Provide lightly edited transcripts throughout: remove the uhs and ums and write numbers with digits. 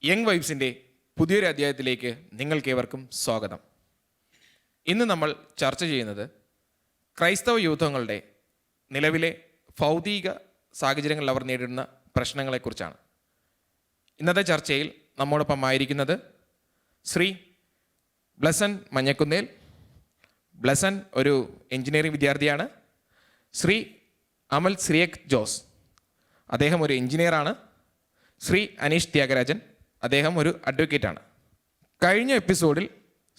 Young വൈബ്സിൻ്റെ പുതിയൊരു അധ്യായത്തിലേക്ക് നിങ്ങൾക്കേവർക്കും സ്വാഗതം. ഇന്ന് നമ്മൾ ചർച്ച ചെയ്യുന്നത് ക്രൈസ്തവ യൂഥങ്ങളുടെ നിലവിലെ ഭൗതിക സാഹചര്യങ്ങളിൽ അവർ നേരിടുന്ന പ്രശ്നങ്ങളെക്കുറിച്ചാണ്. ഇന്നത്തെ ചർച്ചയിൽ നമ്മോടൊപ്പം ആയിരിക്കുന്നത് ശ്രീ ബ്ലസൻ മഞ്ഞക്കുന്നേൽ. ബ്ലസൻ ഒരു എഞ്ചിനീയറിംഗ് വിദ്യാർത്ഥിയാണ്. ശ്രീ അമൽ ശ്രീയക് ജോസ്, അദ്ദേഹം ഒരു എഞ്ചിനീയറാണ്. ശ്രീ അനീഷ് ത്യാഗരാജൻ, അദ്ദേഹം ഒരു അഡ്വക്കേറ്റാണ്. കഴിഞ്ഞ എപ്പിസോഡിൽ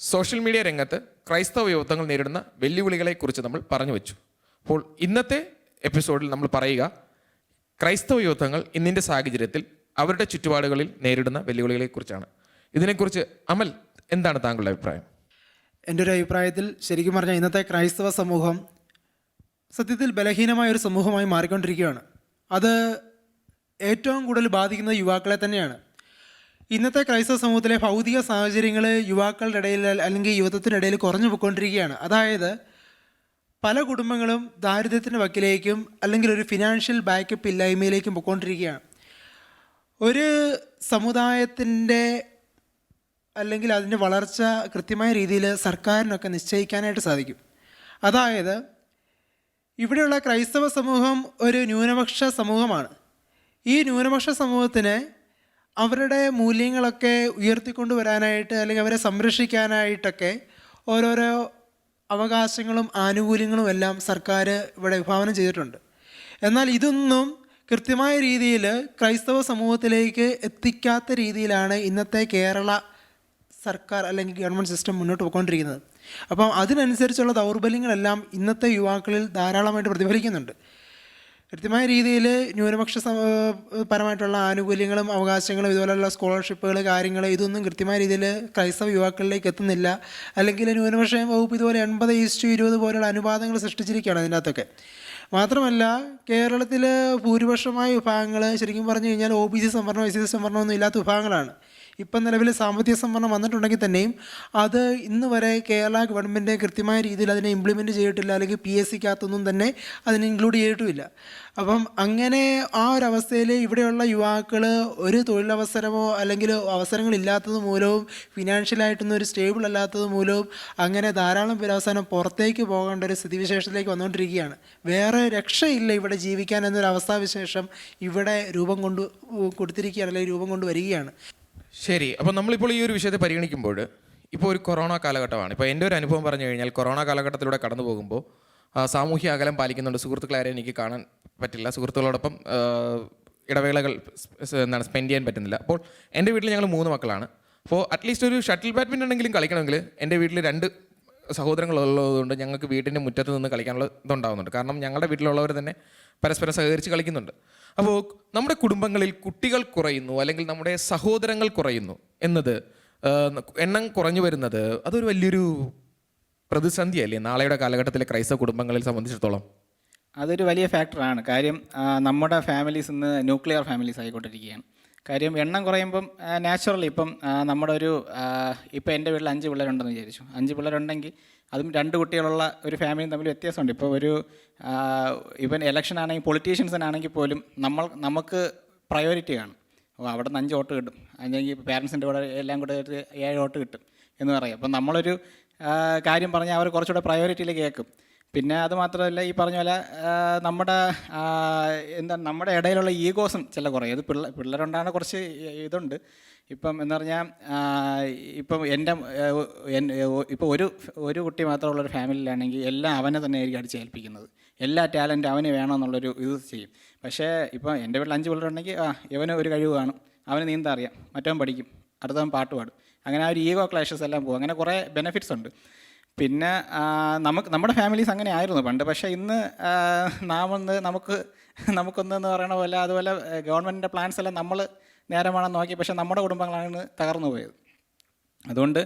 സോഷ്യൽ മീഡിയ രംഗത്ത് ക്രൈസ്തവ യുവത്വങ്ങൾ നേരിടുന്ന വെല്ലുവിളികളെക്കുറിച്ച് നമ്മൾ പറഞ്ഞു വെച്ചു. അപ്പോൾ ഇന്നത്തെ എപ്പിസോഡിൽ നമ്മൾ പറയുക ക്രൈസ്തവ യുവത്വങ്ങൾ ഇന്നിൻ്റെ സാഹചര്യത്തിൽ അവരുടെ ചുറ്റുപാടുകളിൽ നേരിടുന്ന വെല്ലുവിളികളെക്കുറിച്ചാണ്. ഇതിനെക്കുറിച്ച് അമൽ, എന്താണ് താങ്കളുടെ അഭിപ്രായം? എൻ്റെ ഒരു അഭിപ്രായത്തിൽ ശരിക്കും പറഞ്ഞാൽ ഇന്നത്തെ ക്രൈസ്തവ സമൂഹം സത്യത്തിൽ ബലഹീനമായ ഒരു സമൂഹമായി മാറിക്കൊണ്ടിരിക്കുകയാണ്. അത് ഏറ്റവും കൂടുതൽ ബാധിക്കുന്നത് യുവാക്കളെ തന്നെയാണ്. ഇന്നത്തെ ക്രൈസ്തവ സമൂഹത്തിലെ ഭൗതിക സാഹചര്യങ്ങൾ യുവാക്കളുടെ ഇടയിൽ അല്ലെങ്കിൽ യുവത്വത്തിൻ്റെ ഇടയിൽ കുറഞ്ഞു പോയിക്കൊണ്ടിരിക്കുകയാണ്. അതായത് പല കുടുംബങ്ങളും ദാരിദ്ര്യത്തിൻ്റെ വക്കിലേക്കും അല്ലെങ്കിൽ ഒരു ഫിനാൻഷ്യൽ ബാക്കപ്പ് ഇല്ലായ്മയിലേക്കും പോയിക്കൊണ്ടിരിക്കുകയാണ്. ഒരു സമുദായത്തിൻ്റെ അല്ലെങ്കിൽ അതിൻ്റെ വളർച്ച കൃത്യമായ രീതിയിൽ സർക്കാരിനൊക്കെ നിശ്ചയിക്കാനായിട്ട് സാധിക്കും. അതായത് ഇവിടെയുള്ള ക്രൈസ്തവ സമൂഹം ഒരു ന്യൂനപക്ഷ സമൂഹമാണ്. ഈ ന്യൂനപക്ഷ സമൂഹത്തിന് അവരുടെ മൂല്യങ്ങളൊക്കെ ഉയർത്തിക്കൊണ്ടുവരാനായിട്ട് അല്ലെങ്കിൽ അവരെ സംരക്ഷിക്കാനായിട്ടൊക്കെ ഓരോരോ അവകാശങ്ങളും ആനുകൂല്യങ്ങളും എല്ലാം സർക്കാർ ഇവിടെ വിഭാവനം ചെയ്തിട്ടുണ്ട്. എന്നാൽ ഇതൊന്നും കൃത്യമായ രീതിയിൽ ക്രൈസ്തവ സമൂഹത്തിലേക്ക് എത്തിക്കാത്ത രീതിയിലാണ് ഇന്നത്തെ കേരള സർക്കാർ അല്ലെങ്കിൽ ഗവൺമെൻറ് സിസ്റ്റം മുന്നോട്ട് പോയിക്കൊണ്ടിരിക്കുന്നത്. അപ്പം അതിനനുസരിച്ചുള്ള ദൗർബല്യങ്ങളെല്ലാം ഇന്നത്തെ യുവാക്കളിൽ ധാരാളമായിട്ട് പ്രതിഫലിക്കുന്നുണ്ട്. കൃത്യമായ രീതിയിൽ ന്യൂനപക്ഷ പരമായിട്ടുള്ള ആനുകൂല്യങ്ങളും അവകാശങ്ങളും ഇതുപോലെയുള്ള സ്കോളർഷിപ്പുകൾ കാര്യങ്ങൾ ഇതൊന്നും കൃത്യമായ രീതിയിൽ ക്രൈസ്തവ യുവാക്കളിലേക്ക് എത്തുന്നില്ല. അല്ലെങ്കിൽ ന്യൂനപക്ഷ വകുപ്പ് ഇതുപോലെ 80:20 പോലെയുള്ള അനുപാതങ്ങൾ സൃഷ്ടിച്ചിരിക്കുകയാണ് അതിനകത്തൊക്കെ. മാത്രമല്ല കേരളത്തിൽ ഭൂരിപക്ഷമായ വിഭാഗങ്ങൾ ശരിക്കും പറഞ്ഞു കഴിഞ്ഞാൽ OBC സംവരണം SC സംവരണമൊന്നും ഇല്ലാത്ത വിഭാഗങ്ങളാണ്. ഇപ്പം നിലവിൽ സാമ്പത്തിക സംവരണം വന്നിട്ടുണ്ടെങ്കിൽ തന്നെയും അത് ഇന്ന് വരെ കേരള ഗവൺമെൻറ് കൃത്യമായ രീതിയിൽ അതിനെ ഇംപ്ലിമെൻറ്റ് ചെയ്തിട്ടില്ല, അല്ലെങ്കിൽ PSCക്കകത്തൊന്നും തന്നെ അതിനെ ഇൻക്ലൂഡ് ചെയ്തിട്ടുമില്ല. അപ്പം അങ്ങനെ ആ ഒരു അവസ്ഥയിൽ ഇവിടെയുള്ള യുവാക്കൾ ഒരു തൊഴിലവസരമോ അല്ലെങ്കിൽ അവസരങ്ങളില്ലാത്തത് മൂലവും ഫിനാൻഷ്യലായിട്ടൊന്നും ഒരു സ്റ്റേബിൾ അല്ലാത്തത് മൂലവും അങ്ങനെ ധാരാളം പേര് അവസാനം പുറത്തേക്ക് പോകേണ്ട ഒരു സ്ഥിതിവിശേഷത്തിലേക്ക് വന്നുകൊണ്ടിരിക്കുകയാണ്. വേറെ രക്ഷയില്ല ഇവിടെ ജീവിക്കാൻ എന്നൊരു അവസ്ഥാവിശേഷം ഇവിടെ രൂപം കൊടുത്തിരിക്കുകയാണ്, അല്ലെങ്കിൽ രൂപം കൊണ്ട് വരികയാണ്. ശരി, അപ്പോൾ നമ്മളിപ്പോൾ ഈ ഒരു വിഷയത്തെ പരിഗണിക്കുമ്പോൾ ഇപ്പോൾ ഒരു കൊറോണ കാലഘട്ടമാണ്. ഇപ്പോൾ എൻ്റെ ഒരു അനുഭവം പറഞ്ഞു കഴിഞ്ഞാൽ കൊറോണ കാലഘട്ടത്തിലൂടെ കടന്നു പോകുമ്പോൾ സാമൂഹ്യ അകലം പാലിക്കുന്നുണ്ട്. സുഹൃത്തുക്കളാരെ എനിക്ക് കാണാൻ പറ്റില്ല, സുഹൃത്തുക്കളോടൊപ്പം ഇടവേളകൾ സ്പെൻഡ് ചെയ്യാൻ പറ്റുന്നില്ല. അപ്പോൾ എൻ്റെ വീട്ടിൽ ഞങ്ങൾ 3 മക്കളാണ്. അപ്പോൾ അറ്റ്ലീസ്റ്റ് ഒരു ഷട്ടിൽ ബാഡ്മിൻ്റൺ എങ്കിലും കളിക്കണമെങ്കിൽ എൻ്റെ വീട്ടിൽ 2 സഹോദരങ്ങളുള്ളതുകൊണ്ട് ഞങ്ങൾക്ക് വീട്ടിൻ്റെ മുറ്റത്ത് നിന്ന് കളിക്കാനുള്ള ഇതുണ്ടാകുന്നുണ്ട്. കാരണം ഞങ്ങളുടെ വീട്ടിലുള്ളവർ തന്നെ പരസ്പരം സഹകരിച്ച് കളിക്കുന്നുണ്ട്. അപ്പോൾ നമ്മുടെ കുടുംബങ്ങളിൽ കുട്ടികൾ കുറയുന്നു അല്ലെങ്കിൽ നമ്മുടെ സഹോദരങ്ങൾ കുറയുന്നു എന്നത്, എണ്ണം കുറഞ്ഞു വരുന്നത് അതൊരു വലിയൊരു പ്രതിസന്ധിയല്ലേ നാളെയുടെ കാലഘട്ടത്തിലെ ക്രൈസ്തവ കുടുംബങ്ങളെ സംബന്ധിച്ചിടത്തോളം? അതൊരു വലിയ ഫാക്ടറാണ്. കാര്യം നമ്മുടെ ഫാമിലീസ് ഇന്ന് ന്യൂക്ലിയർ ഫാമിലീസ് ആയിക്കൊണ്ടിരിക്കുകയാണ്. കാര്യം എണ്ണം കുറയുമ്പം നാച്ചുറലി ഇപ്പം നമ്മുടെ ഒരു ഇപ്പം എൻ്റെ വീട്ടിൽ 5 പിള്ളേരുണ്ടെന്ന് വിചാരിച്ചു. 5 പിള്ളേരുണ്ടെങ്കിൽ അതും 2 കുട്ടികളുള്ള ഒരു ഫാമിലിയും തമ്മിൽ വ്യത്യാസമുണ്ട്. ഇപ്പോൾ ഒരു ഇവൻ ഇലക്ഷൻ ആണെങ്കിൽ പൊളിറ്റീഷ്യൻസിനാണെങ്കിൽ പോലും നമുക്ക് പ്രയോറിറ്റി കാണും. അവിടെ നിന്ന് 5 വോട്ട് കിട്ടും, അല്ലെങ്കിൽ പാരൻസിൻ്റെ കൂടെ എല്ലാം കൂടെ 7 വോട്ട് കിട്ടും എന്ന് പറയും. അപ്പം നമ്മളൊരു കാര്യം പറഞ്ഞാൽ അവർ കുറച്ചുകൂടെ പ്രയോറിറ്റിയിലേക്ക് കേൾക്കും. പിന്നെ അത് മാത്രമല്ല, ഈ പറഞ്ഞ പോലെ നമ്മുടെ ഇടയിലുള്ള ഈഗോസും ചില കുറയും. അത് പിള്ളേരുണ്ടാകുന്ന കുറച്ച് ഇതുണ്ട്. ഇപ്പം എന്ന് പറഞ്ഞാൽ ഇപ്പം ഇപ്പോൾ ഒരു കുട്ടി മാത്രമുള്ളൊരു ഫാമിലിയിലാണെങ്കിൽ എല്ലാം അവനെ തന്നെ ആയിരിക്കും അടിച്ചേൽപ്പിക്കുന്നത്. എല്ലാ ടാലൻറ്റും അവന് വേണമെന്നുള്ളൊരു ഇത് ചെയ്യും. പക്ഷേ ഇപ്പോൾ എൻ്റെ വീട്ടിൽ 5 പിള്ളേരുണ്ടെങ്കിൽ ഇവന് ഒരു കഴിവ് കാണും, അവന് നീന്താൻ അറിയാം, മറ്റവൻ പഠിക്കും, അടുത്തവൻ പാട്ട് പാടും. അങ്ങനെ ആ ഒരു ഈഗോ ക്ലാഷസ് എല്ലാം പോകും. അങ്ങനെ കുറേ ബെനിഫിറ്റ്സ് ഉണ്ട്. പിന്നെ നമ്മുടെ ഫാമിലീസ് അങ്ങനെ ആയിരുന്നു പണ്ട്. പക്ഷേ ഇന്ന് നമുക്കൊന്നെന്ന് പറയണ പോലെ അതുപോലെ ഗവൺമെൻറ്റിൻ്റെ പ്ലാൻസ് എല്ലാം നമ്മൾ നേരെ വേണം നോക്കി, പക്ഷേ നമ്മുടെ കുടുംബങ്ങളാണ് തകർന്നു പോയത്. അതുകൊണ്ട്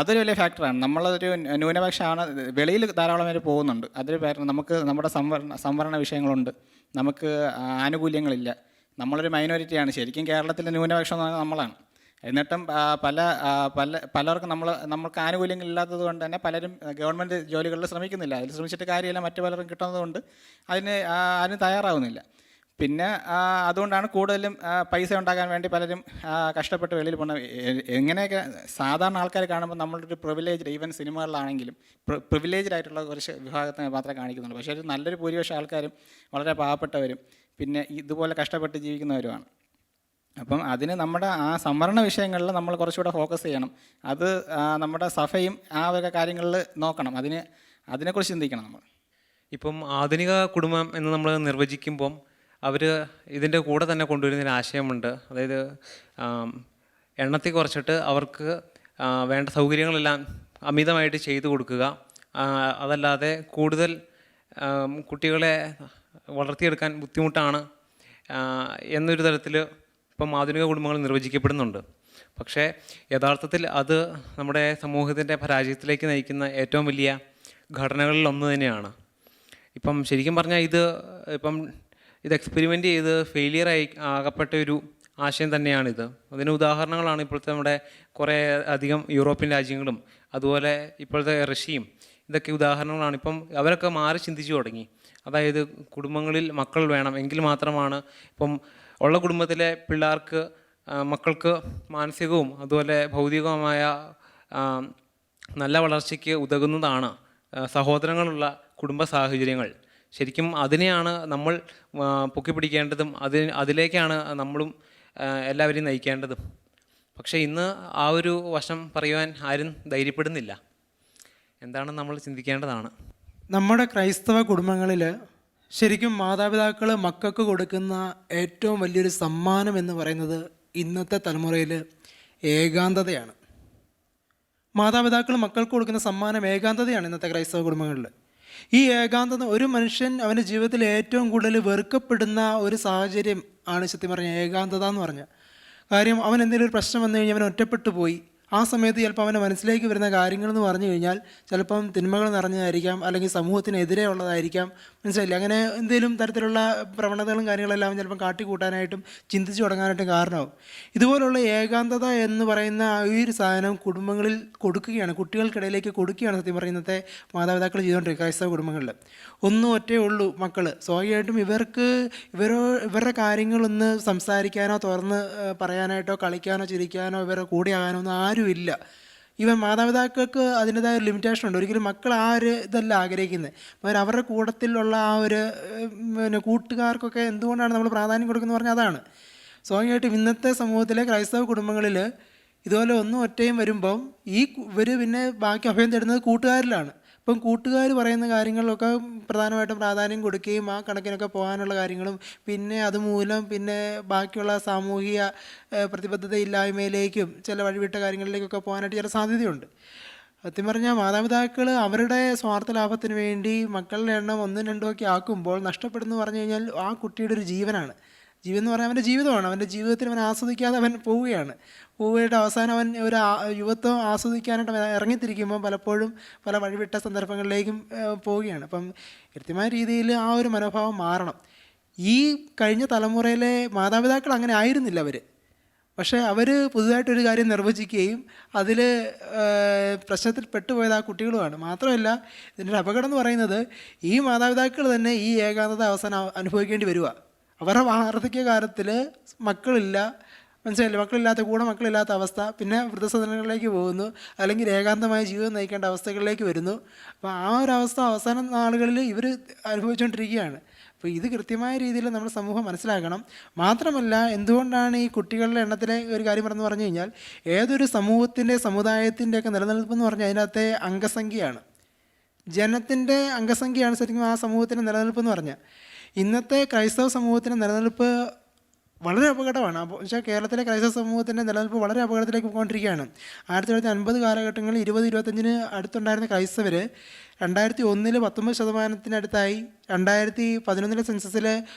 അതൊരു വലിയ ഫാക്ടറാണ്. നമ്മളൊരു ന്യൂനപക്ഷമാണ്, വെളിയിൽ ധാരാളം പേര് പോകുന്നുണ്ട്. അതൊരു ഫാക്ടർ. നമുക്ക് നമ്മുടെ സംവരണ വിഷയങ്ങളുണ്ട്, നമുക്ക് ആനുകൂല്യങ്ങളില്ല, നമ്മളൊരു മൈനോറിറ്റിയാണ്. ശരിക്കും കേരളത്തിലെ ന്യൂനപക്ഷം എന്ന് പറഞ്ഞാൽ നമ്മളാണ്. എന്നിട്ടും പലർക്കും നമ്മൾക്ക് ആനുകൂല്യങ്ങളില്ലാത്തത് കൊണ്ട് തന്നെ പലരും ഗവൺമെൻറ് ജോലികളിൽ ശ്രമിക്കുന്നില്ല. അതിൽ ശ്രമിച്ചിട്ട് കാര്യമില്ല, മറ്റു പലരും കിട്ടുന്നത് കൊണ്ട് അതിന് തയ്യാറാവുന്നില്ല. പിന്നെ അതുകൊണ്ടാണ് കൂടുതലും പൈസ ഉണ്ടാക്കാൻ വേണ്ടി പലരും കഷ്ടപ്പെട്ട് വെളിയിൽ പോകുന്നത്. എങ്ങനെയൊക്കെ സാധാരണ ആൾക്കാർ കാണുമ്പോൾ നമ്മളൊരു പ്രിവിലേജ്ഡ്, ഈവൻ സിനിമകളിലാണെങ്കിലും പ്രിവിലേജ്ഡ് ആയിട്ടുള്ള കുറച്ച് വിഭാഗത്തെ മാത്രമേ കാണിക്കുന്നുള്ളൂ. പക്ഷേ ഒരു നല്ലൊരു ഭൂരിപക്ഷം ആൾക്കാരും വളരെ പാവപ്പെട്ടവരും പിന്നെ ഇതുപോലെ കഷ്ടപ്പെട്ട് ജീവിക്കുന്നവരുമാണ്. അപ്പം അതിന് നമ്മുടെ ആ സംവരണ വിഷയങ്ങളിൽ നമ്മൾ കുറച്ചുകൂടെ ഫോക്കസ് ചെയ്യണം. അത് നമ്മുടെ സഭയും ആ വക കാര്യങ്ങളിൽ നോക്കണം. അതിനെക്കുറിച്ച് ചിന്തിക്കണം നമ്മൾ. ഇപ്പം ആധുനിക കുടുംബം എന്ന് നമ്മൾ നിർവചിക്കുമ്പം അവർ ഇതിൻ്റെ കൂടെ തന്നെ കൊണ്ടുവരുന്നൊരു ആശയമുണ്ട്. അതായത് എണ്ണത്തിൽ കുറച്ചിട്ട് അവർക്ക് വേണ്ട സൗകര്യങ്ങളെല്ലാം അമിതമായിട്ട് ചെയ്തു കൊടുക്കുക, അതല്ലാതെ കൂടുതൽ കുട്ടികളെ വളർത്തിയെടുക്കാൻ ബുദ്ധിമുട്ടാണ് എന്നൊരു തരത്തിൽ ഇപ്പം ആധുനിക കുടുംബങ്ങൾ നിർവചിക്കപ്പെടുന്നുണ്ട്. പക്ഷേ യഥാർത്ഥത്തിൽ അത് നമ്മുടെ സമൂഹത്തിൻ്റെ പരാജയത്തിലേക്ക് നയിക്കുന്ന ഏറ്റവും വലിയ ഘടനകളിൽ ഒന്ന് തന്നെയാണ്. ഇപ്പം ശരിക്കും പറഞ്ഞാൽ ഇത് എക്സ്പെരിമെൻ്റ് ചെയ്ത് ഫെയിലിയറായി ആകപ്പെട്ട ഒരു ആശയം തന്നെയാണിത്. അതിന് ഉദാഹരണങ്ങളാണ് ഇപ്പോഴത്തെ നമ്മുടെ കുറേ അധികം യൂറോപ്യൻ രാജ്യങ്ങളും അതുപോലെ ഇപ്പോഴത്തെ റഷ്യയും. ഇതൊക്കെ ഉദാഹരണങ്ങളാണ്. ഇപ്പം അവരൊക്കെ മാറി ചിന്തിച്ചു തുടങ്ങി. അതായത് കുടുംബങ്ങളിൽ മക്കൾ വേണം, എങ്കിൽ മാത്രമാണ് ഇപ്പം ഉള്ള കുടുംബത്തിലെ പിള്ളേർക്ക് മക്കൾക്ക് മാനസികവും അതുപോലെ ഭൗതികവുമായ നല്ല വളർച്ചയ്ക്ക് ഉതകുന്നതാണ് സഹോദരങ്ങളുള്ള കുടുംബ സാഹചര്യങ്ങൾ. ശരിക്കും അതിനെയാണ് നമ്മൾ പൊക്കിപ്പിടിക്കേണ്ടതും അതിലേക്കാണ് നമ്മളും എല്ലാവരെയും നയിക്കേണ്ടതും. പക്ഷേ ഇന്ന് ആ ഒരു വശം പറയുവാൻ ആരും ധൈര്യപ്പെടുന്നില്ല. എന്താണ് നമ്മൾ ചിന്തിക്കേണ്ടതാണ്. നമ്മുടെ ക്രൈസ്തവ കുടുംബങ്ങളിൽ ശരിക്കും മാതാപിതാക്കൾ മക്കൾക്ക് കൊടുക്കുന്ന ഏറ്റവും വലിയൊരു സമ്മാനം എന്ന് പറയുന്നത് ഇന്നത്തെ തലമുറയിൽ ഏകാന്തതയാണ്. മാതാപിതാക്കൾ മക്കൾക്ക് കൊടുക്കുന്ന സമ്മാനം ഏകാന്തതയാണ് ഇന്നത്തെ ക്രൈസ്തവ കുടുംബങ്ങളിൽ. ഈ ഏകാന്തത ഒരു മനുഷ്യൻ അവൻ്റെ ജീവിതത്തിൽ ഏറ്റവും കൂടുതൽ വെറുക്കപ്പെടുന്ന ഒരു സാഹചര്യം ആണ് സത്യം പറഞ്ഞാൽ ഏകാന്തത എന്ന് പറഞ്ഞാൽ. കാര്യം അവൻ എന്തെങ്കിലും ഒരു പ്രശ്നം വന്നു കഴിഞ്ഞാൽ അവൻ ഒറ്റപ്പെട്ടു പോയി. ആ സമയത്ത് ചിലപ്പോൾ അവൻ്റെ മനസ്സിലേക്ക് വരുന്ന കാര്യങ്ങളെന്ന് പറഞ്ഞു കഴിഞ്ഞാൽ ചിലപ്പം തിന്മകൾ നിറഞ്ഞതായിരിക്കാം, അല്ലെങ്കിൽ സമൂഹത്തിനെതിരെ ഉള്ളതായിരിക്കാം. മനസ്സിലായില്ലേ? അങ്ങനെ എന്തെങ്കിലും തരത്തിലുള്ള പ്രവണതകളും കാര്യങ്ങളെല്ലാം അവൻ ചിലപ്പം കാട്ടിക്കൂട്ടാനായിട്ടും ചിന്തിച്ചു തുടങ്ങാനായിട്ടും കാരണമാവും. ഇതുപോലുള്ള ഏകാന്തത എന്ന് പറയുന്ന ഈ ഒരു സാധനം കുടുംബങ്ങളിൽ കൊടുക്കുകയാണ്, കുട്ടികൾക്കിടയിലേക്ക് കൊടുക്കുകയാണ് സത്യം പറയുന്നത്തെ മാതാപിതാക്കൾ ചെയ്തുകൊണ്ടിരിക്കുക. ക്രൈസ്തവ കുടുംബങ്ങളിൽ ഒന്നും ഒറ്റേ ഉള്ളൂ മക്കൾ. സ്വാഭാവികമായിട്ടും ഇവരുടെ കാര്യങ്ങളൊന്ന് സംസാരിക്കാനോ തുറന്ന് പറയാനായിട്ടോ കളിക്കാനോ ചിരിക്കാനോ ഇവരുടെ കൂടെയാകാനോ ഒന്നും ആരുമില്ല. ഇവൻ മാതാപിതാക്കൾക്ക് അതിൻ്റെതായ ഒരു ലിമിറ്റേഷൻ ഉണ്ട്. ഒരിക്കലും മക്കൾ ആ ഒരു ഇതല്ല ആഗ്രഹിക്കുന്നത്. അവരുടെ കൂട്ടത്തിലുള്ള ആ ഒരു കൂട്ടുകാർക്കൊക്കെ എന്തുകൊണ്ടാണ് നമ്മൾ പ്രാധാന്യം കൊടുക്കുന്നത് പറഞ്ഞാൽ അതാണ്. സ്വാഭാവികമായിട്ടും ഇന്നത്തെ സമൂഹത്തിലെ ക്രൈസ്തവ കുടുംബങ്ങളിൽ ഇതുപോലെ ഒന്നും ഒറ്റയും വരുമ്പം ഇവർ പിന്നെ ബാക്കി അഭയം തേടുന്നത് കൂട്ടുകാരിലാണ്. ഇപ്പം കൂട്ടുകാർ പറയുന്ന കാര്യങ്ങളിലൊക്കെ പ്രധാനമായിട്ടും പ്രാധാന്യം കൊടുക്കുകയും ആ കണക്കിനൊക്കെ പോകാനുള്ള കാര്യങ്ങളും പിന്നെ അതുമൂലം പിന്നെ ബാക്കിയുള്ള സാമൂഹിക പ്രതിബദ്ധതയില്ലായ്മയിലേക്കും ചില വഴിവിട്ട കാര്യങ്ങളിലേക്കൊക്കെ പോകാനായിട്ട് ചില സാധ്യതയുണ്ട്. സത്യം പറഞ്ഞാൽ മാതാപിതാക്കൾ അവരുടെ സ്വാർത്ഥ ലാഭത്തിന് വേണ്ടി മക്കളുടെ എണ്ണം 1, 2 ഒക്കെ ആക്കുമ്പോൾ നഷ്ടപ്പെടുന്നു പറഞ്ഞു കഴിഞ്ഞാൽ ആ കുട്ടിയുടെ ഒരു ജീവനാണ്. ജീവൻ എന്ന് പറഞ്ഞാൽ അവൻ്റെ ജീവിതമാണ്. അവൻ്റെ ജീവിതത്തിൽ അവൻ ആസ്വദിക്കാതെ അവൻ പോവുകയായിട്ട് അവസാനം അവൻ ഒരു യുവത്വം ആസ്വദിക്കാനായിട്ട് ഇറങ്ങിത്തിരിക്കുമ്പോൾ പലപ്പോഴും പല വഴിവിട്ട സന്ദർഭങ്ങളിലേക്കും പോവുകയാണ്. അപ്പം കൃത്യമായ രീതിയിൽ ആ ഒരു മനോഭാവം മാറണം. ഈ കഴിഞ്ഞ തലമുറയിലെ മാതാപിതാക്കൾ അങ്ങനെ ആയിരുന്നില്ല അവർ. പക്ഷേ അവർ പുതുതായിട്ടൊരു കാര്യം നിർവചിക്കുകയും അതിൽ പ്രശ്നത്തിൽ പെട്ടുപോയത് ആ കുട്ടികളുമാണ്. മാത്രമല്ല ഇതിൻ്റെ ഒരു അപകടം എന്ന് പറയുന്നത് ഈ മാതാപിതാക്കൾ തന്നെ ഈ ഏകാന്തത അവസാനം അനുഭവിക്കേണ്ടി വരിക. അവരുടെ വാർദ്ധക്യകാലത്തിൽ മക്കളില്ല, മനസ്സിലായില്ലേ? മക്കളില്ലാത്ത അവസ്ഥ, പിന്നെ വൃദ്ധസദനങ്ങളിലേക്ക് പോകുന്നു, അല്ലെങ്കിൽ ഏകാന്തമായ ജീവിതം നയിക്കേണ്ട അവസ്ഥകളിലേക്ക് വരുന്നു. അപ്പോൾ ആ ഒരു അവസ്ഥ അവസാന നാളുകളിൽ ഇവർ അനുഭവിച്ചുകൊണ്ടിരിക്കുകയാണ്. അപ്പോൾ ഇത് കൃത്യമായ രീതിയിൽ നമ്മുടെ സമൂഹം മനസ്സിലാക്കണം. മാത്രമല്ല എന്തുകൊണ്ടാണ് ഈ കുട്ടികളുടെ എണ്ണത്തിലെ ഒരു കാര്യം പറഞ്ഞു കഴിഞ്ഞാൽ ഏതൊരു സമുദായത്തിൻ്റെയൊക്കെ നിലനിൽപ്പെന്ന് പറഞ്ഞാൽ അതിനകത്തെ അംഗസംഖ്യയാണ്, ജനത്തിൻ്റെ അംഗസംഖ്യയാണ് ശരിക്കും ആ സമൂഹത്തിൻ്റെ നിലനിൽപ്പെന്ന് പറഞ്ഞാൽ. ഇന്നത്തെ ക്രൈസ്തവ സമൂഹത്തിൻ്റെ നിലനിൽപ്പ് വളരെ അപകടമാണ്. പക്ഷേ കേരളത്തിലെ ക്രൈസ്തവ സമൂഹത്തിൻ്റെ നിലനിൽപ്പ് വളരെ അപകടത്തിലേക്ക് പോയിക്കൊണ്ടിരിക്കുകയാണ്. 1950 കാലഘട്ടങ്ങളിൽ 20-25 അടുത്തുണ്ടായിരുന്ന ക്രൈസ്തവർ 2001 19% 2011 സെൻസസിൽ